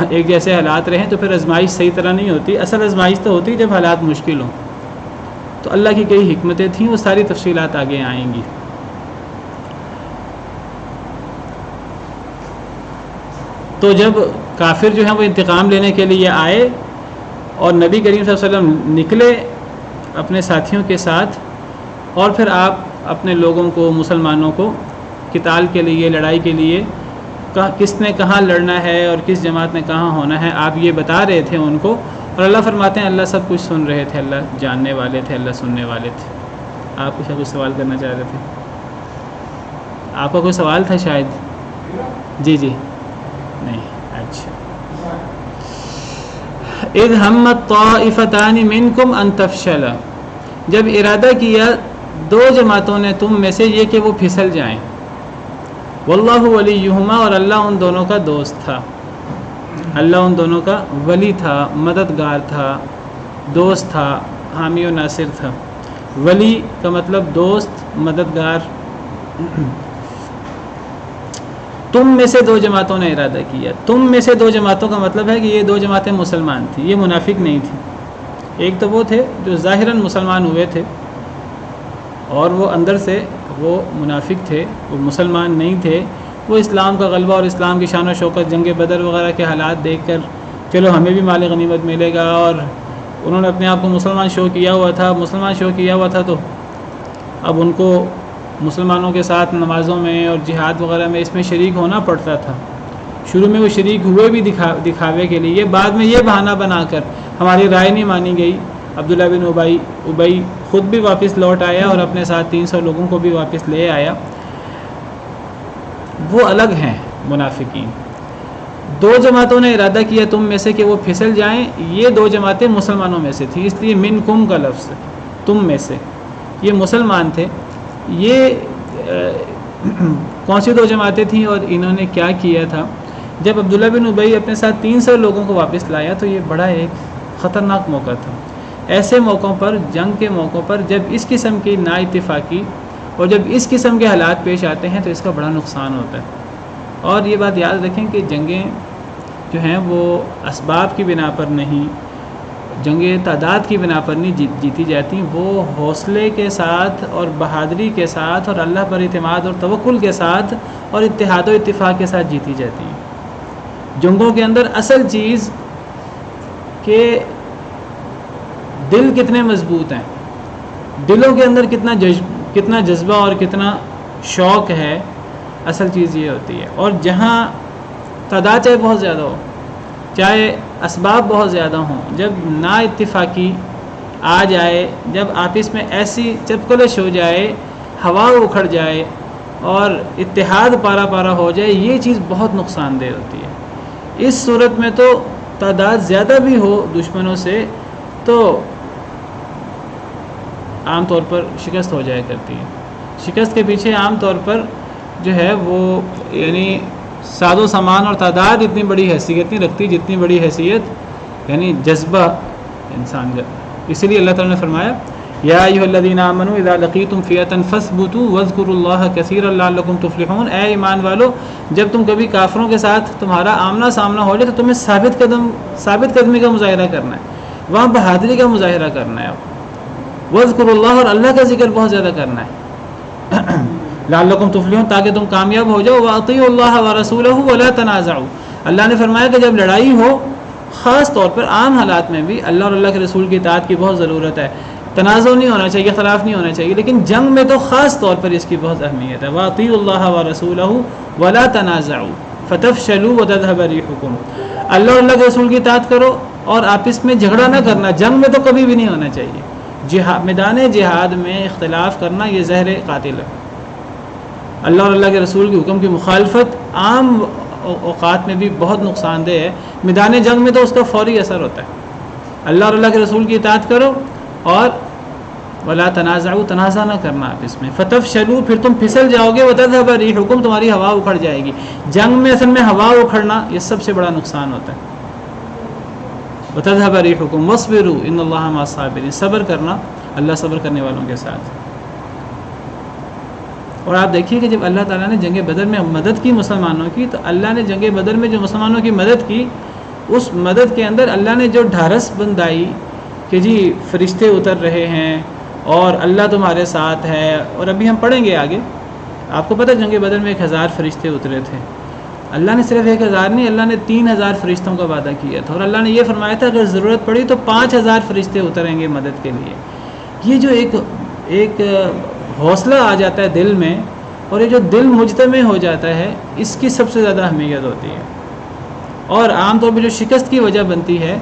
ایک جیسے حالات رہیں تو پھر آزمائش صحیح طرح نہیں ہوتی. اصل آزمائش تو ہوتی جب حالات مشکل ہوں. تو اللہ کی کئی حکمتیں تھیں، وہ ساری تفصیلات آگے آئیں گی. تو جب کافر جو ہیں وہ انتقام لینے کے لیے آئے اور نبی کریم صلی اللہ علیہ وسلم نکلے اپنے ساتھیوں کے ساتھ، اور پھر آپ اپنے لوگوں کو، مسلمانوں کو قتال کے لیے، لڑائی کے لیے کس نے کہاں لڑنا ہے اور کس جماعت نے کہاں ہونا ہے، آپ یہ بتا رہے تھے ان کو. اور اللہ فرماتے ہیں اللہ سب کچھ سن رہے تھے، اللہ جاننے والے تھے، اللہ سننے والے تھے. آپ کچھ سوال کرنا چاہ رہے تھے؟ آپ کا کوئی سوال تھا شاید؟ جی نہیں. اچھا. اذ ہمت طائفتان منکم ان تفشلا، جب ارادہ کیا 2 جماعتوں نے تم میں سے یہ کہ وہ پھسل جائیں. واللہ ولیہما، اور اللہ ان دونوں کا دوست تھا، اللہ ان دونوں کا ولی تھا، مددگار تھا، دوست تھا، حامی و ناصر تھا. ولی کا مطلب دوست، مددگار. تم میں سے 2 جماعتوں نے ارادہ کیا. تم میں سے 2 جماعتوں کا مطلب ہے کہ یہ 2 جماعتیں مسلمان تھیں، یہ منافق نہیں تھیں. ایک تو وہ تھے جو ظاہراً مسلمان ہوئے تھے اور وہ اندر سے وہ منافق تھے، وہ مسلمان نہیں تھے. وہ اسلام کا غلبہ اور اسلام کی شان و شوکت، جنگ بدر وغیرہ کے حالات دیکھ کر چلو ہمیں بھی مال غنیمت ملے گا، اور انہوں نے اپنے آپ کو مسلمان شو کیا ہوا تھا. مسلمان شو کیا ہوا تھا تو اب ان کو مسلمانوں کے ساتھ نمازوں میں اور جہاد وغیرہ میں اس میں شریک ہونا پڑتا تھا. شروع میں وہ شریک ہوئے بھی دکھاوے کے لیے، بعد میں یہ بہانہ بنا کر ہماری رائے نہیں مانی گئی. عبداللہ بن ابی خود بھی واپس لوٹ آیا اور اپنے ساتھ 300 لوگوں کو بھی واپس لے آیا. وہ الگ ہیں منافقین. 2 جماعتوں نے ارادہ کیا تم میں سے کہ وہ پھسل جائیں. یہ 2 جماعتیں مسلمانوں میں سے تھیں، اس لیے منکم کا لفظ تم میں سے. یہ مسلمان تھے. یہ کون سی 2 جماعتیں تھیں اور انہوں نے کیا کیا تھا؟ جب عبداللہ بن ابی اپنے ساتھ 300 لوگوں کو واپس لایا تو یہ بڑا ایک خطرناک موقع تھا. ایسے موقعوں پر، جنگ کے موقعوں پر، جب اس قسم کی نا اتفاقی اور جب اس قسم کے حالات پیش آتے ہیں تو اس کا بڑا نقصان ہوتا ہے. اور یہ بات یاد رکھیں کہ جنگیں جو ہیں وہ اسباب کی بنا پر نہیں، جنگیں تعداد کی بنا پر نہیں جیتی جاتی، وہ حوصلے کے ساتھ اور بہادری کے ساتھ اور اللہ پر اعتماد اور توکل کے ساتھ اور اتحاد و اتفاق کے ساتھ جیتی جاتی ہیں. جنگوں کے اندر اصل چیز کہ دل کتنے مضبوط ہیں، دلوں کے اندر کتنا جذبہ اور کتنا شوق ہے، اصل چیز یہ ہوتی ہے. اور جہاں تعداد چاہے بہت زیادہ ہو، چاہے اسباب بہت زیادہ ہوں، جب نا اتفاقی آ جائے، جب آپس میں ایسی چپکلش ہو جائے، ہوا اکھڑ جائے اور اتحاد پارا پارا ہو جائے، یہ چیز بہت نقصان دہ ہوتی ہے. اس صورت میں تو تعداد زیادہ بھی ہو دشمنوں سے تو عام طور پر شکست ہو جایا کرتی ہے. شکست کے پیچھے عام طور پر جو ہے وہ یعنی ساز و سامان اور تعداد اتنی بڑی حیثیت نہیں رکھتی جتنی بڑی حیثیت یعنی جذبہ انسان کا. اسی لیے اللہ تعالیٰ نے فرمایا یا ایھا الذین آمنوا اذا لقیتم فئۃ فاثبتوا واذکروا اللہ کثیرا لعلکم تفلحون. اے ایمان والو، جب تم کبھی کافروں کے ساتھ تمہارا آمنا سامنا ہو جائے تو تمہیں ثابت قدمی کا مظاہرہ کرنا ہے، وہاں بہادری کا مظاہرہ کرنا ہے. واذکروا اللہ، اور اللہ کا ذکر بہت زیادہ کرنا ہے. لعلکم تفلحون، تاکہ تم کامیاب ہو جاؤ. واطیعوا اللہ ورسولہ ولا تنازعوا. اللہ نے فرمایا کہ جب لڑائی ہو، خاص طور پر عام حالات میں بھی اللہ اور اللہ کے رسول کی اطاعت کی بہت ضرورت ہے. تنازع نہیں ہونا چاہیے، خلاف نہیں ہونا چاہیے، لیکن جنگ میں تو خاص طور پر اس کی بہت اہمیت ہے. واطیعوا اللہ ورسولہ ولا تنازعوا فتفشلوا وتذهب ريحكم. اللہ اور اللہ کے رسول کی اطاعت کرو اور آپس میں جھگڑا نہ کرنا. جنگ میں تو کبھی بھی نہیں ہونا چاہیے. میدان جہاد میں اختلاف کرنا یہ زہر قاتل ہے. اللہ اور اللہ کے رسول کے حکم کی مخالفت عام اوقات میں بھی بہت نقصان دہ ہے. میدان جنگ میں تو اس کا فوری اثر ہوتا ہے. اللہ اور اللہ کے رسول کی اطاعت کرو اور ولا تنازعوا، تنازع نہ کرنا آپ اس میں. فتفشلوا، پھر تم پھسل جاؤ گے. وتذهب ريحكم، تمہاری ہوا اکھڑ جائے گی. جنگ میں اصل میں ہوا اکھڑنا یہ سب سے بڑا نقصان ہوتا ہے. وتذهب ريحكم واصبروا ان اللہ مع الصابرین. صبر کرنا، اللہ صبر کرنے والوں کے ساتھ. اور آپ دیکھیے کہ جب اللہ تعالیٰ نے جنگ بدر میں مدد کی مسلمانوں کی، تو اللہ نے جنگ بدر میں جو مسلمانوں کی مدد کی، اس مدد کے اندر اللہ نے جو ڈھارس بندائی کہ جی فرشتے اتر رہے ہیں اور اللہ تمہارے ساتھ ہے. اور ابھی ہم پڑھیں گے آگے. آپ کو پتہ جنگ بدر میں 1000 فرشتے اترے تھے. اللہ نے صرف 1000 نہیں، اللہ نے 3000 فرشتوں کا وعدہ کیا تھا. اور اللہ نے یہ فرمایا تھا اگر ضرورت پڑی تو 5000 فرشتے اتریں گے مدد کے لیے. یہ جو ایک حوصلہ آ جاتا ہے دل میں، اور یہ جو دل مجتمع ہو جاتا ہے، اس کی سب سے زیادہ اہمیت ہوتی ہے. اور عام طور پہ جو شکست کی وجہ بنتی ہے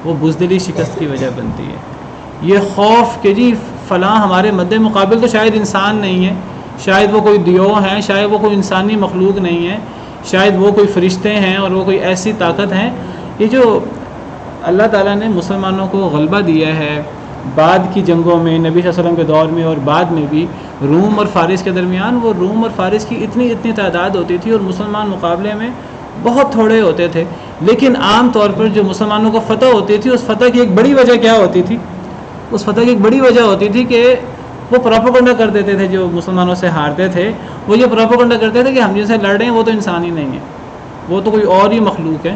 وہ بزدلی شکست کی وجہ بنتی ہے. یہ خوف کہ جی فلاں ہمارے مد مقابل تو شاید انسان نہیں ہے، شاید وہ کوئی دیو ہیں، شاید وہ کوئی انسانی مخلوق نہیں ہے، شاید وہ کوئی فرشتے ہیں اور وہ کوئی ایسی طاقت ہیں. یہ جو اللہ تعالیٰ نے مسلمانوں کو غلبہ دیا ہے بعد کی جنگوں میں، نبی صلی اللہ علیہ وسلم کے دور میں اور بعد میں بھی، روم اور فارس کے درمیان، وہ روم اور فارس کی اتنی تعداد ہوتی تھی اور مسلمان مقابلے میں بہت تھوڑے ہوتے تھے. لیکن عام طور پر جو مسلمانوں کو فتح ہوتی تھی، اس فتح کی ایک بڑی وجہ کیا ہوتی تھی؟ اس فتح کی ایک بڑی وجہ ہوتی تھی کہ وہ پروپیگنڈا کر دیتے تھے. جو مسلمانوں سے ہارتے تھے وہ یہ پروپیگنڈا کرتے تھے کہ ہم جن سے لڑ رہے ہیں وہ تو انسان ہی نہیں ہے، وہ تو کوئی اور ہی مخلوق ہے.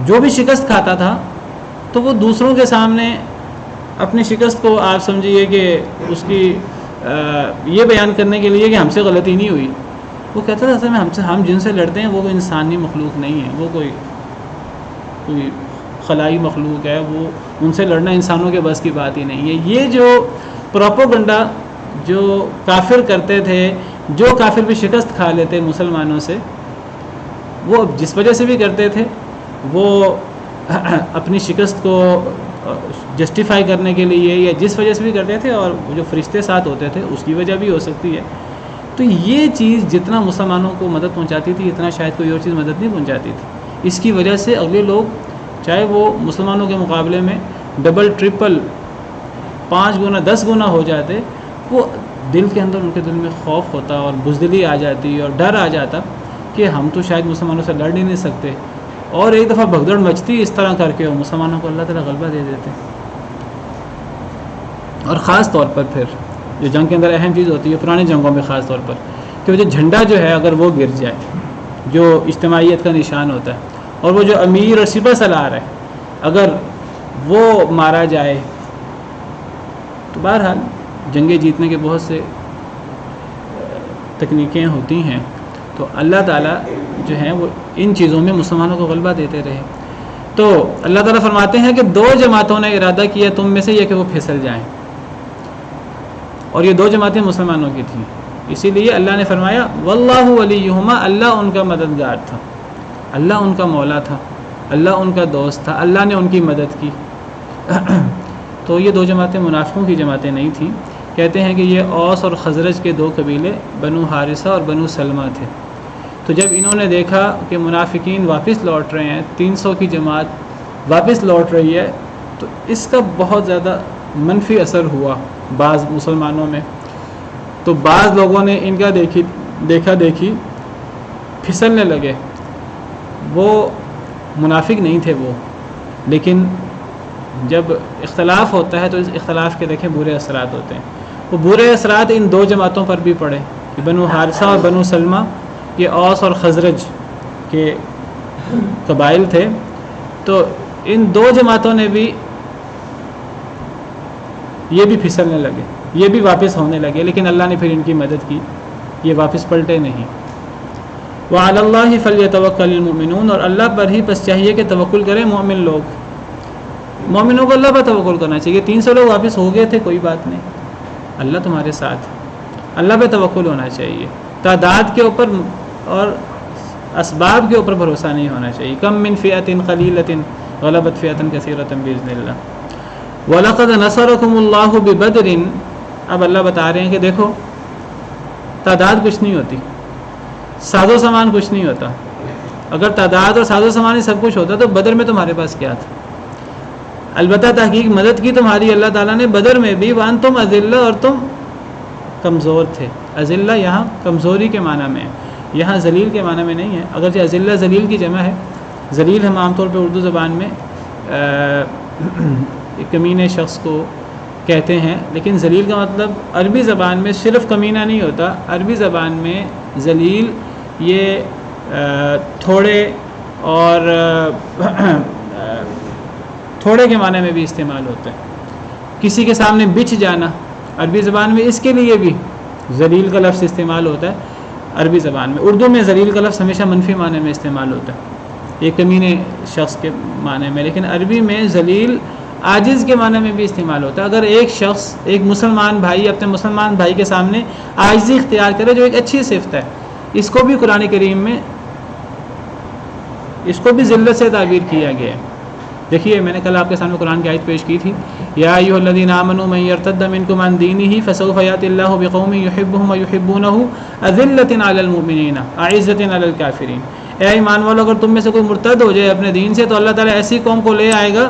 جو بھی شکست کھاتا تھا تو وہ دوسروں کے سامنے اپنی شکست کو آپ سمجھیے کہ اس کی یہ بیان کرنے کے لیے کہ ہم سے غلطی نہیں ہوئی، وہ کہتا تھا اصل میں ہم جن سے لڑتے ہیں وہ کوئی انسانی مخلوق نہیں ہے، وہ کوئی خلائی مخلوق ہے، وہ ان سے لڑنا انسانوں کے بس کی بات ہی نہیں ہے. یہ جو پروپیگنڈا جو کافر کرتے تھے، جو کافر بھی شکست کھا لیتے مسلمانوں سے، وہ جس وجہ سے بھی کرتے تھے وہ اپنی شکست کو جسٹیفائی کرنے کے لیے یا جس وجہ سے بھی کرتے تھے، اور جو فرشتے ساتھ ہوتے تھے اس کی وجہ بھی ہو سکتی ہے. تو یہ چیز جتنا مسلمانوں کو مدد پہنچاتی تھی اتنا شاید کوئی اور چیز مدد نہیں پہنچاتی تھی. اس کی وجہ سے اگلے لوگ چاہے وہ مسلمانوں کے مقابلے میں ڈبل ٹرپل 5 گنا 10 گنا ہو جاتے, وہ دل کے اندر ان کے دل میں خوف ہوتا اور بزدلی آ جاتی اور ڈر آ جاتا کہ ہم تو شاید مسلمانوں سے لڑ ہی نہیں سکتے, اور ایک دفعہ بھگدڑ مچتی اس طرح کر کے, اور مسلمانوں کو اللہ تعالیٰ غلبہ دے دیتے. اور خاص طور پر پھر جو جنگ کے اندر اہم چیز ہوتی ہے پرانی جنگوں میں خاص طور پر کہ وہ جو جھنڈا جو ہے اگر وہ گر جائے جو اجتماعیت کا نشان ہوتا ہے, اور وہ جو امیر اور سپہ سالار ہے اگر وہ مارا جائے, تو بہرحال جنگیں جیتنے کے بہت سے تکنیکیں ہوتی ہیں. تو اللہ تعالیٰ جو ہیں وہ ان چیزوں میں مسلمانوں کو غلبہ دیتے رہے. تو اللہ تعالیٰ فرماتے ہیں کہ 2 جماعتوں نے ارادہ کیا تم میں سے یہ کہ وہ پھسل جائیں, اور یہ 2 جماعتیں مسلمانوں کی تھیں. اسی لیے اللہ نے فرمایا واللہ ولیہما, اللہ ان کا مددگار تھا, اللہ ان کا مولا تھا, اللہ ان کا دوست تھا, اللہ نے ان کی مدد کی. تو یہ 2 جماعتیں منافقوں کی جماعتیں نہیں تھیں. کہتے ہیں کہ یہ اوس اور خزرج کے 2 قبیلے بنو حارثہ اور بنو سلمہ تھے. تو جب انہوں نے دیکھا کہ منافقین واپس لوٹ رہے ہیں, 300 کی جماعت واپس لوٹ رہی ہے, تو اس کا بہت زیادہ منفی اثر ہوا بعض مسلمانوں میں. تو بعض لوگوں نے ان کا دیکھا دیکھی پھسلنے لگے. وہ منافق نہیں تھے وہ, لیکن جب اختلاف ہوتا ہے تو اس اختلاف کے دیکھیں برے اثرات ہوتے ہیں. وہ برے اثرات ان 2 جماعتوں پر بھی پڑے کہ بنو حارثہ اور بنو سلمہ یہ اوس اور خزرج کے قبائل تھے. تو ان 2 جماعتوں نے بھی یہ بھی پھسلنے لگے, یہ بھی واپس ہونے لگے, لیکن اللہ نے پھر ان کی مدد کی, یہ واپس پلٹے نہیں. وعلی اللہ فلیتوکل المؤمنون, اور اللہ پر ہی بس چاہیے کہ توکل کریں مومن لوگ. مومنوں کو اللہ پر توکل کرنا چاہیے. 300 لوگ واپس ہو گئے تھے, کوئی بات نہیں, اللہ تمہارے ساتھ, اللہ پہ توکل ہونا چاہیے. تعداد کے اوپر اور اسباب کے اوپر بھروسہ نہیں ہونا چاہیے. کم من فئۃ قلیلۃ غلبت فئۃ کثیرۃ باذن اللہ وَلَقَدْ نَصَرَكُمُ اللَّهُ بِبَدْرٍ. اب اللہ بتا رہے ہیں کہ دیکھو تعداد کچھ نہیں ہوتی, ساز و سامان کچھ نہیں ہوتا. اگر تعداد اور ساز و سامان ہی سب کچھ ہوتا تو بدر میں تمہارے پاس کیا تھا. البتہ تحقیق مدد کی تمہاری اللہ تعالیٰ نے بدر میں بھی. وَأَنْتُمْ أَذِلَّةٌ, اور تم کمزور تھے. اذلہ یہاں کمزوری کے معنی میں ہے, یہاں ذلیل کے معنی میں نہیں ہے. اگرچہ اذلہ ذلیل کی جمع ہے, ذلیل ہم عام طور پہ اردو زبان میں کمینے شخص کو کہتے ہیں, لیکن ذلیل کا مطلب عربی زبان میں صرف کمینہ نہیں ہوتا. عربی زبان میں ذلیل یہ تھوڑے اور تھوڑے کے معنی میں بھی استعمال ہوتا ہے. کسی کے سامنے بچھ جانا, عربی زبان میں اس کے لیے بھی ذلیل کا لفظ استعمال ہوتا ہے. عربی زبان میں, اردو میں ذلیل کا لفظ ہمیشہ منفی معنی میں استعمال ہوتا ہے, یہ کمینے شخص کے معنی میں, لیکن عربی میں ذلیل عاجز کے معنی میں بھی استعمال ہوتا ہے. اگر ایک شخص, ایک مسلمان بھائی اپنے مسلمان بھائی کے سامنے عاجزی اختیار کرے, جو ایک اچھی صفت ہے, اس کو بھی قرآن کریم میں اس کو بھی ذلت سے تعبیر کیا گیا ہے. دیکھیے میں نے کل آپ کے سامنے قرآن کی آیت پیش کی تھی, یا ایھا الذین آمنوا من یرتد منکم عن دینہ فسوف یأتی اللہ بقوم یحبهم ویحبونہ اذلۃ علی المؤمنین اعزۃ علی الکافرین. اے ایمان والو, اگر تم میں سے کوئی مرتد ہو جائے اپنے دین سے, تو اللہ تعالیٰ ایسی قوم کو لے آئے گا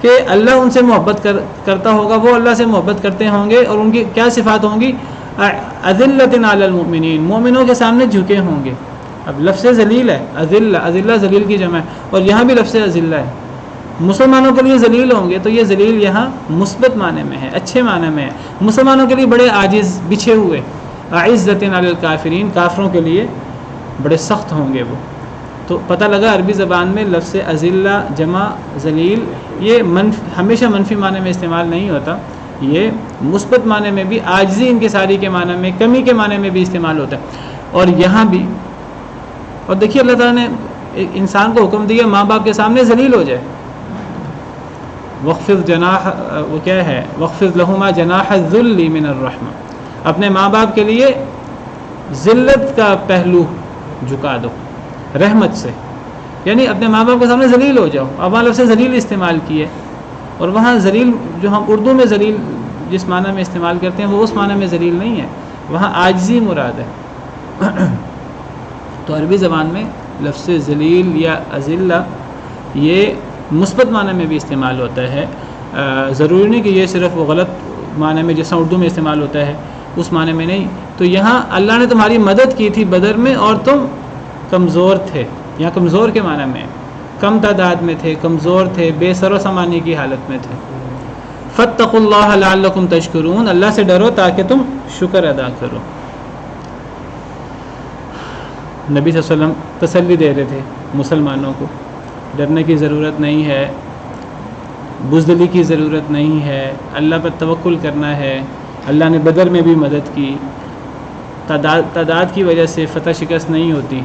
کہ اللہ ان سے محبت کرتا ہوگا, وہ اللہ سے محبت کرتے ہوں گے, اور ان کی کیا صفات ہوں گی, اذلۃ علی المؤمنین, مومنوں کے سامنے جھکے ہوں گے. اب لفظ ذلیل ہے, اذلہ ذلیل کی جمع ہے, اور یہاں بھی لفظ اذلہ ہے. مسلمانوں کے لیے ذلیل ہوں گے, تو یہ ذلیل یہاں مثبت معنی میں ہے, اچھے معنی میں ہے. مسلمانوں کے لیے بڑے عاجز, بچھے ہوئے. اعزۃ علی الکافرین, کافروں کے لیے بڑے سخت ہوں گے وہ. تو پتہ لگا عربی زبان میں لفظ اذلہ جمع ذلیل یہ ہمیشہ منفی معنی میں استعمال نہیں ہوتا, یہ مثبت معنی میں بھی, عاجزی انکساری کے معنی میں, کمی کے معنی میں بھی استعمال ہوتا ہے. اور یہاں بھی, اور دیکھیے اللہ تعالیٰ نے انسان کو حکم دیا ماں باپ کے سامنے ذلیل ہو جائے. وخفض جناح, وہ کیا ہے, وخفض لہما جناح الذل من الرحمہ, اپنے ماں باپ کے لیے ذلت کا پہلو جھکا دو رحمت سے, یعنی اپنے ماں باپ کے سامنے ذلیل ہو جاؤ. اب وہاں لفظ ذلیل استعمال کیے, اور وہاں ذلیل جو ہم اردو میں ذلیل جس معنی میں استعمال کرتے ہیں وہ اس معنی میں ذلیل نہیں ہے. وہاں عاجزی مراد ہے۔ تو عربی زبان میں لفظ ذلیل یا اذلہ یہ مثبت معنی میں بھی استعمال ہوتا ہے، ضروری نہیں کہ یہ صرف وہ غلط معنی میں جیسا اردو میں استعمال ہوتا ہے اس معنی میں نہیں۔ تو یہاں اللہ نے تمہاری مدد کی تھی بدر میں اور تم کمزور تھے، یہاں کمزور کے معنی میں کم تعداد میں تھے، کمزور تھے، بے سر و سامانی کی حالت میں تھے۔ فاتقوا اللہ لعلکم تشکرون، اللہ سے ڈرو تاکہ تم شکر ادا کرو۔ نبی صلی اللہ علیہ وسلم تسلی دے رہے تھے مسلمانوں کو، ڈرنے کی ضرورت نہیں ہے، بزدلی کی ضرورت نہیں ہے، اللہ پر توکل کرنا ہے۔ اللہ نے بدر میں بھی مدد کی، تعداد کی وجہ سے فتح شکست نہیں ہوتی۔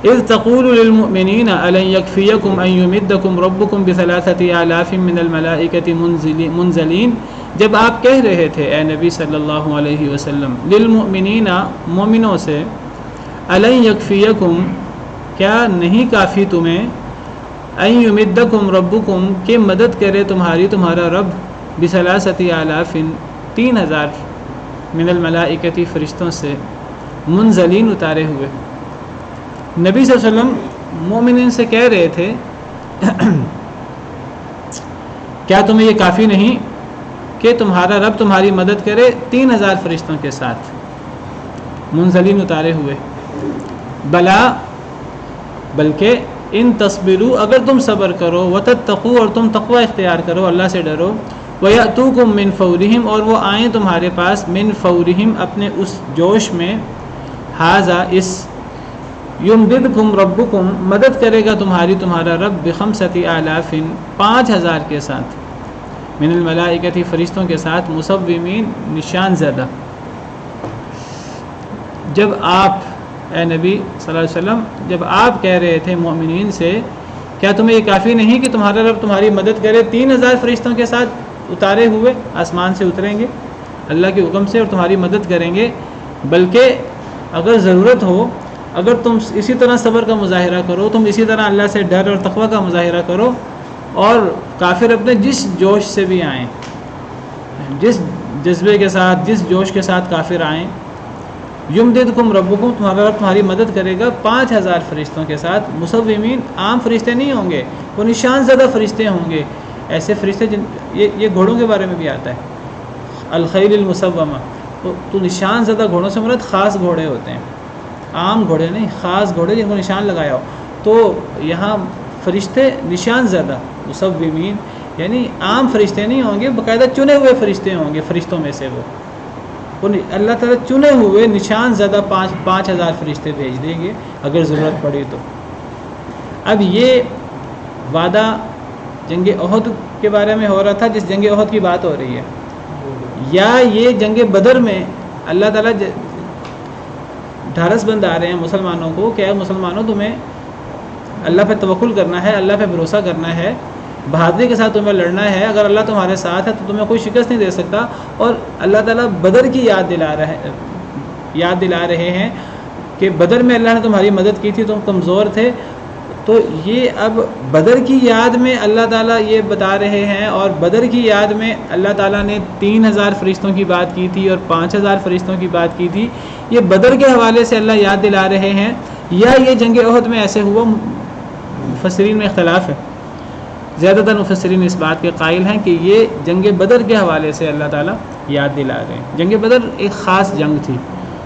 اذ تقول للمؤمنین الن یکفیکم ان یمدکم ربکم بثلاثۃ آلاف من الملائکۃ منزلین، جب آپ کہہ رہے تھے اے نبی صلی اللہ علیہ وسلم للمؤمنین، مومنوں سے، الن یکفیکم، کیا نہیں کافی تمہیں، ان یمدکم ربکم، کہ مدد کرے تمہارا رب، بثلاثۃ آلاف، 3000 من الملائکۃ، فرشتوں سے، منزلین، اتارے ہوئے۔ نبی صلی اللہ علیہ وسلم مومنین سے کہہ رہے تھے کیا تمہیں یہ کافی نہیں کہ تمہارا رب تمہاری مدد کرے 3000 فرشتوں کے ساتھ، منزلین، اتارے ہوئے؟ بلا، بلکہ ان تصبروا، اگر تم صبر کرو، وتتقوا، اور تم تقوی اختیار کرو، اللہ سے ڈرو، وَيَأْتُوكُم مِّن فَوْرِهِمْ، اور وہ آئیں تمہارے پاس، من فورہم، اپنے اس جوش میں، ھذا، اس، یمددکم ربکم، مدد کرے گا تمہارا رب، بخمسۃ آلاف، 5000 کے ساتھ، من الملائکۃ، فرشتوں کے ساتھ، مصومین، نشان زدہ۔ جب آپ اے نبی صلی اللہ علیہ وسلم، جب آپ کہہ رہے تھے مومنین سے کیا تمہیں یہ کافی نہیں کہ تمہارا رب تمہاری مدد کرے 3000 فرشتوں کے ساتھ اتارے ہوئے، آسمان سے اتریں گے اللہ کے حکم سے اور تمہاری مدد کریں گے، بلکہ اگر ضرورت ہو، اگر تم اسی طرح صبر کا مظاہرہ کرو، تم اسی طرح اللہ سے ڈر اور تقوی کا مظاہرہ کرو، اور کافر اپنے جس جوش سے بھی آئیں، جس جذبے کے ساتھ، جس جوش کے ساتھ کافر آئیں، یمددکم ربکم، تمہارا رب تمہاری مدد کرے گا 5000 فرشتوں کے ساتھ، مصومین، عام فرشتے نہیں ہوں گے، وہ نشان زدہ فرشتے ہوں گے، ایسے فرشتے یہ گھوڑوں کے بارے میں بھی آتا ہے، الخیل المسومہ، تو نشان زدہ گھوڑوں سے مراد خاص گھوڑے ہوتے ہیں، عام گھوڑے نہیں، خاص گھوڑے جن کو نشان لگایا ہو۔ تو یہاں فرشتے نشان زدہ، مصومین، یعنی عام فرشتے نہیں ہوں گے، باقاعدہ چنے ہوئے فرشتے ہوں گے، فرشتوں میں سے وہ اللہ تعالیٰ چنے ہوئے نشان زدہ 5000 فرشتے بھیج دیں گے اگر ضرورت پڑی تو۔ اب یہ وعدہ جنگ احد کے بارے میں ہو رہا تھا، جس جنگ احد کی بات ہو رہی ہے، یا یہ جنگ بدر میں اللہ تعالیٰ ڈھارس بند آ رہے ہیں مسلمانوں کو کہ اے مسلمانوں، تمہیں اللہ پہ توکل کرنا ہے، اللہ پہ بھروسہ کرنا ہے، بہادری کے ساتھ تمہیں لڑنا ہے، اگر اللہ تمہارے ساتھ ہے تو تمہیں کوئی شکست نہیں دے سکتا۔ اور اللہ تعالیٰ بدر کی یاد دلا رہے ہیں کہ بدر میں اللہ نے تمہاری مدد کی تھی، تم کمزور تھے، تو یہ اب بدر کی یاد میں اللہ تعالیٰ یہ بتا رہے ہیں، اور بدر کی یاد میں اللہ تعالیٰ نے 3000 فرشتوں کی بات کی تھی اور 5000 فرشتوں کی بات کی تھی، یہ بدر کے حوالے سے اللہ یاد دلا رہے ہیں، یا یہ جنگ احد میں ایسے ہوا؟ مفسرین میں اختلاف ہے، زیادہ تر مفسرین اس بات کے قائل ہیں کہ یہ جنگ بدر کے حوالے سے اللہ تعالیٰ یاد دلا رہے ہیں۔ جنگ بدر ایک خاص جنگ تھی،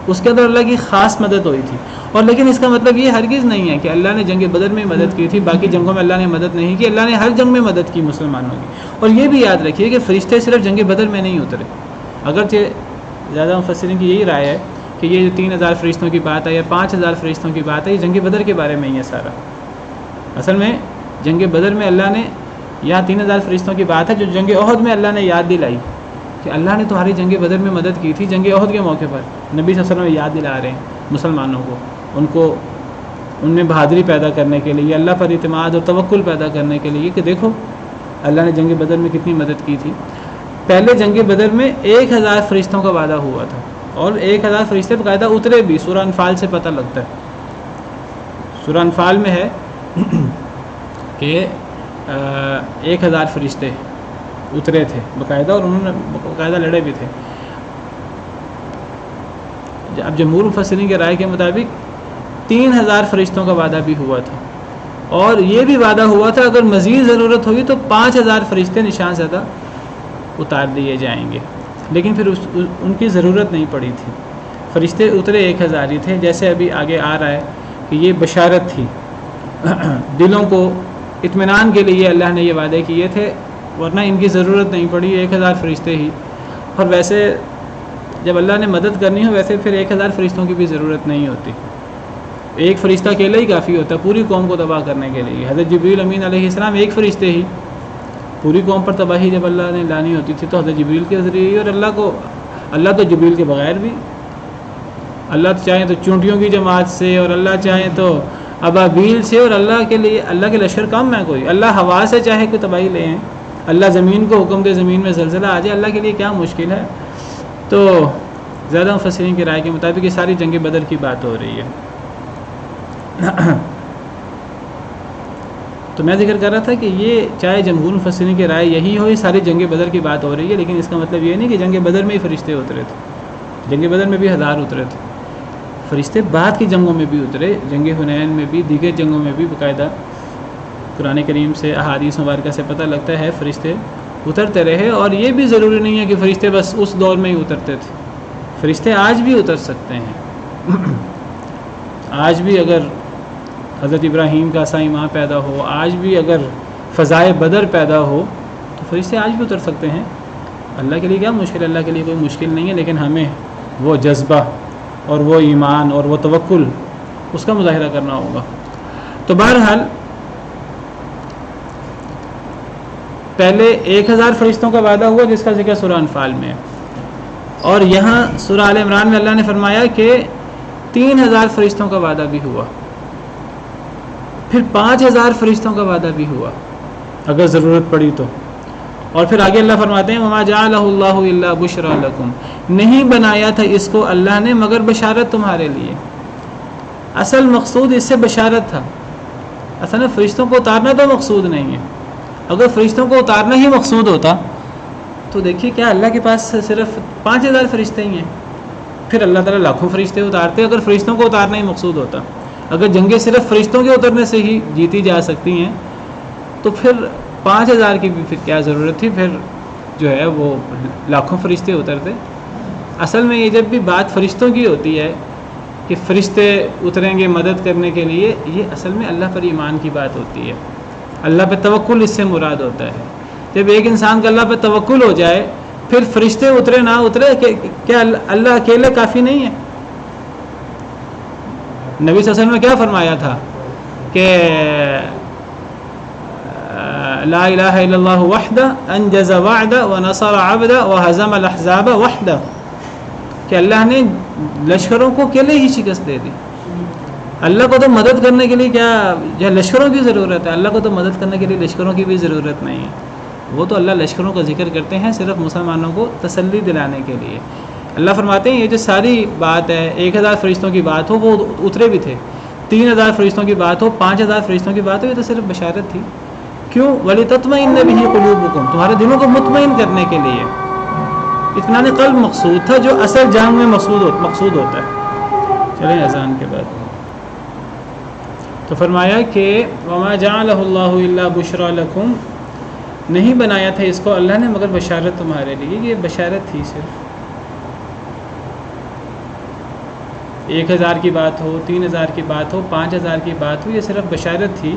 اس کے اندر اللہ کی خاص مدد ہوئی تھی، اور لیکن اس کا مطلب یہ ہرگز نہیں ہے کہ اللہ نے جنگ بدر میں مدد کی تھی، باقی جنگوں میں اللہ نے مدد نہیں کی، اللہ نے ہر جنگ میں مدد کی مسلمانوں کی۔ اور یہ بھی یاد رکھیے کہ فرشتے صرف جنگ بدر میں نہیں اترے، اگرچہ زیادہ مفسرین کی یہی رائے ہے کہ یہ 3000 فرشتوں کی بات ہے یا 5000 فرشتوں کی بات ہے، یہ جنگ بدر کے بارے میں ہی ہے سارا۔ اصل میں جنگ بدر میں اللہ نے، یہاں 3000 فرشتوں کی بات ہے جو جنگ احد میں اللہ نے یاد دلائی کہ اللہ نے تمہاری جنگ بدر میں مدد کی تھی، جنگ احد کے موقع پر نبی صلی اللہ علیہ وسلم یاد دلا رہے ہیں مسلمانوں کو، ان میں بہادری پیدا کرنے کے لیے، اللہ پر اعتماد اور توکل پیدا کرنے کے لیے کہ دیکھو اللہ نے جنگ بدر میں کتنی مدد کی تھی۔ پہلے جنگ بدر میں 1000 فرشتوں کا وعدہ ہوا تھا، اور 1000 فرشتے باقاعدہ اترے بھی، سورہ انفال سے پتہ لگتا ہے، سورہ انفال میں ہے کہ 1000 فرشتے اترے تھے باقاعدہ، اور انہوں نے باقاعدہ لڑے بھی تھے۔ اب جمہور مفسرین کے رائے کے مطابق 3000 فرشتوں کا وعدہ بھی ہوا تھا، اور یہ بھی وعدہ ہوا تھا اگر مزید ضرورت ہوگی تو 5000 فرشتے نشان زدہ اتار دیے جائیں گے، لیکن پھر ان کی ضرورت نہیں پڑی تھی، فرشتے اترے 1000 ہی تھے، جیسے ابھی آگے آ رہا ہے کہ یہ بشارت تھی، دلوں کو اطمینان کے لیے اللہ نے یہ وعدے کیے تھے، ورنہ ان کی ضرورت نہیں پڑی، 1000 فرشتے ہی۔ اور ویسے جب اللہ نے مدد کرنی ہو ویسے پھر 1000 فرشتوں کی بھی ضرورت نہیں ہوتی، ایک فرشتہ اکیلا ہی کافی ہوتا ہے پوری قوم کو تباہ کرنے کے لیے۔ حضرت جبریل امین علیہ السلام ایک فرشتے ہی، پوری قوم پر تباہی جب اللہ نے لانی ہوتی تھی تو حضرت جبریل کے ذریعے ہی، اور اللہ تو جبریل کے بغیر بھی، اللہ چاہیں تو چونٹیوں کی جماعت سے، اور اللہ چاہیں تو ابابیل سے، اور اللہ کے لشکر کم ہے کوئی، اللہ ہوا سے چاہے کوئی تباہی لے ہیں، اللہ زمین کو حکم دے زمین میں زلزلہ آ جائے، اللہ کے لیے کیا مشکل ہے۔ تو زیادہ مفسرین کی رائے کے مطابق یہ ساری جنگ بدر کی بات ہو رہی ہے۔ تو میں ذکر کر رہا تھا کہ یہ چاہے جمہور مفسرین کی رائے یہی ہو، یہ ساری جنگ بدر کی بات ہو رہی ہے، لیکن اس کا مطلب یہ نہیں کہ جنگ بدر میں ہی فرشتے اترے تھے، جنگ بدر میں بھی 1000 اترے تھے، فرشتے بعد کی جنگوں میں بھی اترے، جنگ حنین میں بھی، دیگر جنگوں میں بھی باقاعدہ قرآن کریم سے احادیث مبارکہ سے پتہ لگتا ہے فرشتے اترتے رہے، اور یہ بھی ضروری نہیں ہے کہ فرشتے بس اس دور میں ہی اترتے تھے، فرشتے آج بھی اتر سکتے ہیں۔ آج بھی اگر حضرت ابراہیم کا سا ایمان پیدا ہو، آج بھی اگر فضائے بدر پیدا ہو تو فرشتے آج بھی اتر سکتے ہیں، اللہ کے لیے کیا مشکل ہے، اللہ کے لیے کوئی مشکل نہیں ہے، لیکن ہمیں وہ جذبہ اور وہ ایمان اور وہ توکل اس کا مظاہرہ کرنا ہوگا۔ تو بہرحال پہلے 1000 فرشتوں کا وعدہ ہوا جس کا ذکر سورہ انفال میں ہے، اور یہاں سورہ آل عمران میں اللہ نے فرمایا کہ 3000 فرشتوں کا وعدہ بھی ہوا، پھر 5000 فرشتوں کا وعدہ بھی ہوا اگر ضرورت پڑی تو، اور پھر آگے اللہ فرماتے ہیں وما جعلہ اللہ الا بشرا لکم، نہیں بنایا تھا اس کو اللہ نے مگر بشارت تمہارے لیے۔ اصل مقصود اس سے بشارت تھا، اصل میں فرشتوں کو اتارنا تو مقصود نہیں ہے، اگر فرشتوں کو اتارنا ہی مقصود ہوتا تو دیکھیے کیا اللہ کے پاس صرف 5000 فرشتے ہی ہیں، پھر اللہ تعالیٰ لاکھوں فرشتے اتارتے اگر فرشتوں کو اتارنا ہی مقصود ہوتا۔ اگر جنگیں صرف فرشتوں کے اترنے سے ہی جیتی جا سکتی ہیں تو پھر 5000 کی بھی پھر کیا ضرورت تھی، پھر جو ہے وہ لاکھوں فرشتے اترتے۔ اصل میں یہ جب بھی بات فرشتوں کی ہوتی ہے کہ فرشتے اتریں گے مدد کرنے کے لیے، یہ اصل میں اللہ پر ایمان کی بات ہوتی ہے، اللہ پہ توکل اس سے مراد ہوتا ہے۔ جب ایک انسان کا اللہ پہ توکل ہو جائے پھر فرشتے اترے نہ اترے کیا اللہ اکیلے کافی نہیں ہے؟ نبی صلی اللہ علیہ وسلم نے کیا فرمایا تھا کہ لا الہ الا اللہ وحدہ انجز وعدہ ونصر عبدہ وہزم الاحزاب وحدہ، کہ اللہ نے لشکروں کو اکیلے ہی شکست دے دی۔ اللہ کو تو مدد کرنے کے لیے کیا لشکروں کی ضرورت ہے، اللہ کو تو مدد کرنے کے لیے لشکروں کی بھی ضرورت نہیں ہے، وہ تو اللہ لشکروں کا ذکر کرتے ہیں صرف مسلمانوں کو تسلی دلانے کے لیے۔ اللہ فرماتے ہیں یہ جو ساری بات ہے 1000 فرشتوں کی بات ہو وہ اترے بھی تھے، 3000 فرشتوں کی بات ہو، 5000 فرشتوں کی بات ہو، یہ تو صرف بشارت تھی۔ کیوں؟ وَلِتَطْمَئِنَّ بِهِ قُلُوبُكُمْ، تمہارے دلوں کو مطمئن کرنے کے لیے، اطمینان قلب مقصود تھا جو اصل جنگ میں مقصود ہوتا ہے۔ چلیں اذان کے بعد تو فرمایا کہ وَمَا جَعَلَهُ اللَّهُ إِلَّا بُشْرَى لَكُمْ، نہیں بنایا تھا اس کو اللہ نے مگر بشارت تمہارے لیے، یہ بشارت تھی صرف۔ 1000 کی بات ہو، 3000 کی بات ہو، 5000 کی بات ہو، یہ صرف بشارت تھی،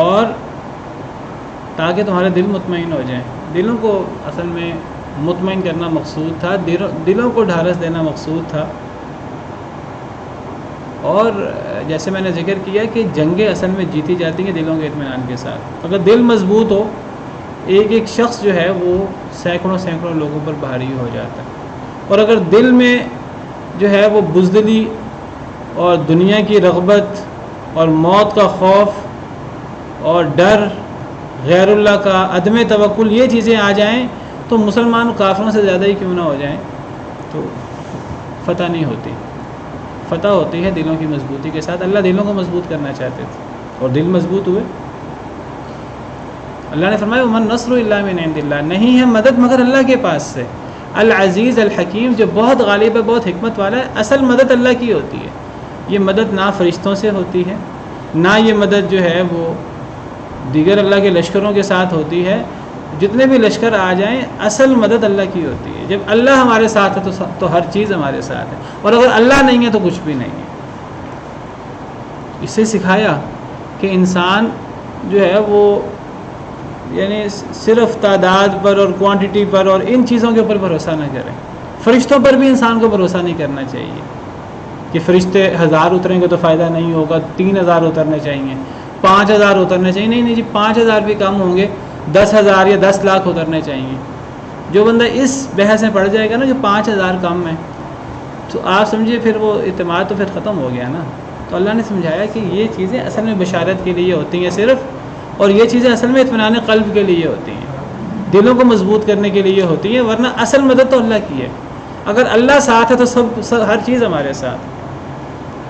اور تاکہ تمہارے دل مطمئن ہو جائیں۔ دلوں کو اصل میں مطمئن کرنا مقصود تھا، دلوں کو ڈھارس دینا مقصود تھا۔ اور جیسے میں نے ذکر کیا کہ جنگیں اصل میں جیتی جاتی ہیں دلوں کے اطمینان کے ساتھ۔ اگر دل مضبوط ہو، ایک ایک شخص جو ہے وہ سینکڑوں لوگوں پر بھاری ہو جاتا ہے، اور اگر دل میں جو ہے وہ بزدلی اور دنیا کی رغبت اور موت کا خوف اور ڈر، غیر اللہ کا عدم توکل، یہ چیزیں آ جائیں تو مسلمان کافروں سے زیادہ ہی کیوں نہ ہو جائیں تو فتح نہیں ہوتی۔ فتح ہوتی ہے دلوں کی مضبوطی کے ساتھ۔ اللہ دلوں کو مضبوط کرنا چاہتے تھے اور دل مضبوط ہوئے۔ اللہ نے فرمایا وَمَن نَّصْرُ إِلَّا مِنْ عِنْدِ اللَّهِ، نہیں ہے مدد مگر اللہ کے پاس سے۔ العزیز الحکیم، جو بہت غالب ہے، بہت حکمت والا ہے۔ اصل مدد اللہ کی ہوتی ہے، یہ مدد نہ فرشتوں سے ہوتی ہے، نہ یہ مدد جو ہے وہ دیگر اللہ کے لشکروں کے ساتھ ہوتی ہے۔ جتنے بھی لشکر آ جائیں، اصل مدد اللہ کی ہوتی ہے۔ جب اللہ ہمارے ساتھ ہے تو ہر چیز ہمارے ساتھ ہے، اور اگر اللہ نہیں ہے تو کچھ بھی نہیں ہے۔ اس سے سکھایا کہ انسان جو ہے وہ یعنی صرف تعداد پر اور کوانٹٹی پر اور ان چیزوں کے اوپر بھروسہ نہ کرے۔ فرشتوں پر بھی انسان کو بھروسہ نہیں کرنا چاہیے کہ فرشتے 1000 اتریں گے تو فائدہ نہیں ہوگا، 3000 اترنے چاہیے، 5000 اترنے چاہیے۔ نہیں جی، 5000 بھی کم ہوں گے، 10,000 یا 10 لاکھ اترنے چاہیے۔ جو بندہ اس بحث میں پڑ جائے گا نا کہ 5000 کم ہے، تو آپ سمجھیے پھر وہ اعتماد تو پھر ختم ہو گیا نا۔ تو اللہ نے سمجھایا کہ یہ چیزیں اصل میں بشارت کے لیے ہوتی ہیں صرف، اور یہ چیزیں اصل میں اطمینان قلب کے لیے ہوتی ہیں، دلوں کو مضبوط کرنے کے لیے ہوتی ہیں، ورنہ اصل مدد تو اللہ کی ہے۔ اگر اللہ ساتھ ہے تو سب ہر چیز ہمارے ساتھ۔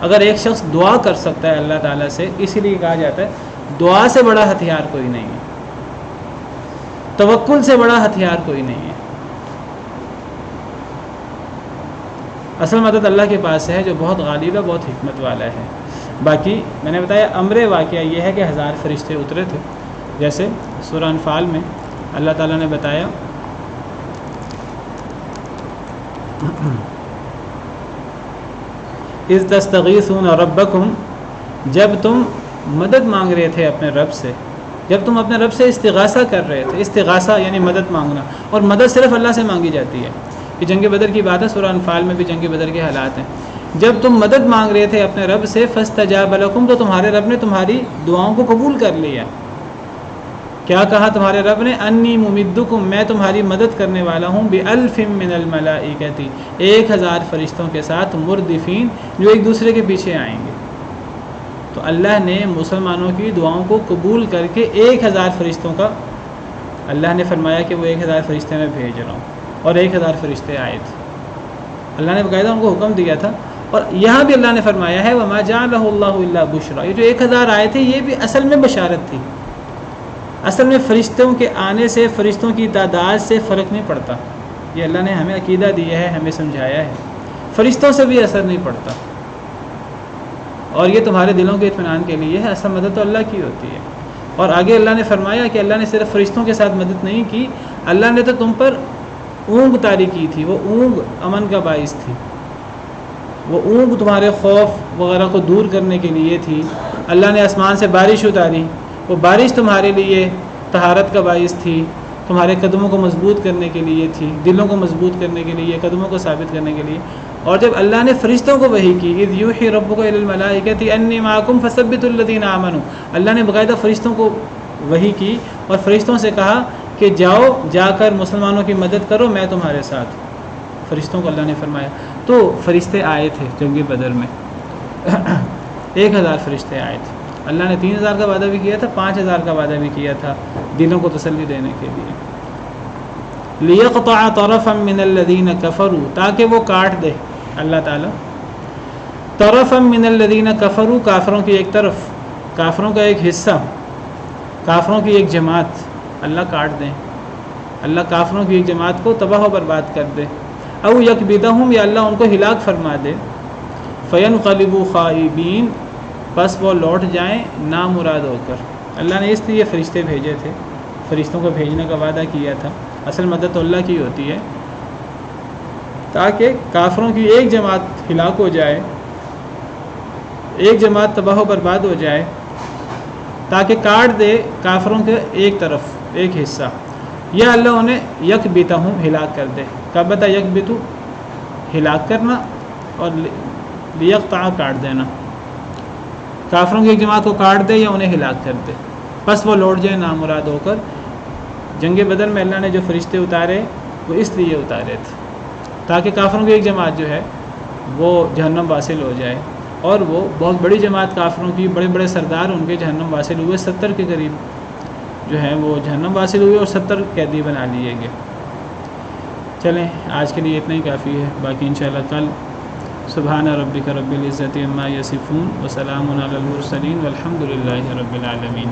اگر ایک شخص دعا کر سکتا ہے اللہ تعالیٰ سے، اسی لیے کہا جاتا ہے دعا سے بڑا ہتھیار کوئی نہیں ہے، توکل سے بڑا ہتھیار کوئی نہیں ہے۔ اصل مدد اللہ کے پاس ہے، جو بہت غالب ہے، بہت حکمت والا ہے۔ باقی میں نے بتایا امر واقعہ یہ ہے کہ 1000 فرشتے اترے تھے، جیسے سورہ انفال میں اللہ تعالیٰ نے بتایا اذ تستغیثون ربکم، جب تم مدد مانگ رہے تھے اپنے رب سے، جب تم اپنے رب سے استغاثہ کر رہے تھے۔ استغاثہ یعنی مدد مانگنا، اور مدد صرف اللہ سے مانگی جاتی ہے۔ یہ جنگ بدر کی بات ہے، سورہ انفال میں بھی جنگ بدر کے حالات ہیں۔ جب تم مدد مانگ رہے تھے اپنے رب سے، فاستجاب لکم، تو تمہارے رب نے تمہاری دعاؤں کو قبول کر لیا۔ کیا کہا تمہارے رب نے؟ انی ممدکم، میں تمہاری مدد کرنے والا ہوں، بألف من الملائکۃ، 1000 فرشتوں کے ساتھ، مردفین، جو ایک دوسرے کے پیچھے آئیں گے۔ تو اللہ نے مسلمانوں کی دعاؤں کو قبول کر کے 1000 فرشتوں کا اللہ نے فرمایا کہ وہ 1000 فرشتے میں بھیج رہا ہوں، اور 1000 فرشتے آئے تھے۔ اللہ نے باقاعدہ ان کو حکم دیا تھا، اور یہاں بھی اللہ نے فرمایا ہے وما جعلہ اللہ الا بشرا، یہ جو 1000 آئے تھے یہ بھی اصل میں بشارت تھی۔ اصل میں فرشتوں کے آنے سے، فرشتوں کی تعداد سے فرق نہیں پڑتا، یہ اللہ نے ہمیں عقیدہ دیا ہے، ہمیں سمجھایا ہے۔ فرشتوں سے بھی اثر نہیں پڑتا، اور یہ تمہارے دلوں کے اطمینان کے لیے ہے۔ اصل مدد تو اللہ کی ہوتی ہے۔ اور آگے اللہ نے فرمایا کہ اللہ نے صرف فرشتوں کے ساتھ مدد نہیں کی، اللہ نے تو تم پر اونگ طاری کی تھی، وہ اونگ امن کا باعث تھی، وہ اونگ تمہارے خوف وغیرہ کو دور کرنے کے لیے تھی۔ اللہ نے آسمان سے بارش اتاری، وہ بارش تمہارے لیے طہارت کا باعث تھی، تمہارے قدموں کو مضبوط کرنے کے لیے تھی، دلوں کو مضبوط کرنے کے لیے، قدموں کو ثابت کرنے کے لیے۔ اور جب اللہ نے فرشتوں کو وحی کی، اذ یوحی ربک الی الملائکۃ انی معکم فثبتوا الذین آمنوا، اللہ نے باقاعدہ فرشتوں کو وحی کی اور فرشتوں سے کہا کہ جاؤ، جا کر مسلمانوں کی مدد کرو، میں تمہارے ساتھ۔ فرشتوں کو اللہ نے فرمایا، تو فرشتے آئے تھے جنگ بدر میں 1000 فرشتے آئے تھے۔ اللہ نے 3000 کا وعدہ بھی کیا تھا، 5000 کا وعدہ بھی کیا تھا، دلوں کو تسلی دینے کے لیے۔ لِيَقْطَعَ طَرَفًا مِّنَ الَّذِينَ كَفَرُوا، تاکہ وہ کاٹ دے اللہ تعالیٰ طَرَفًا مِّنَ الَّذِينَ كَفَرُوا، کافروں کی ایک طرف، کافروں کا ایک حصہ، کافروں کی ایک جماعت اللہ کاٹ دیں، اللہ کافروں کی ایک جماعت کو تباہ و برباد کر دے۔ او یکبدہم، یا اللہ ان کو ہلاک فرما دے۔ فینقلبوا خائبین، بس وہ لوٹ جائیں نامراد ہو کر۔ اللہ نے اس لیے فرشتے بھیجے تھے، فرشتوں کو بھیجنے کا وعدہ کیا تھا۔ اصل مدد تو اللہ کی ہوتی ہے، تاکہ کافروں کی ایک جماعت ہلاک ہو جائے، ایک جماعت تباہ و برباد ہو جائے، تاکہ کاٹ دے کافروں کے ایک طرف ایک حصہ، یا اللہ انہیں یکبتہم، ہلاک کر دے۔ کبتا یکبتو، ہلاک کرنا، اور لیقطع، کاٹ دینا۔ کافروں کی ایک جماعت کو کاٹ دے یا انہیں ہلاک کر دے، بس وہ لوٹ جائے نامراد ہو کر۔ جنگ بدر میں اللہ نے جو فرشتے اتارے وہ اس لیے اتارے تھے تاکہ کافروں کی ایک جماعت جو ہے وہ جہنم واصل ہو جائے، اور وہ بہت بڑی جماعت کافروں کی، بڑے بڑے سردار ان کے جہنم واصل ہوئے، 70 کے قریب جو ہیں وہ جہنم واصل ہوئے، اور 70 قیدی بنا لیے گئے۔ چلیں آج کے لیے اتنا ہی کافی ہے، باقی انشاءاللہ کل۔ سبحان ربک رب العزت عما یصفون وسلام علی المرسلین والحمد للہ رب العالمین۔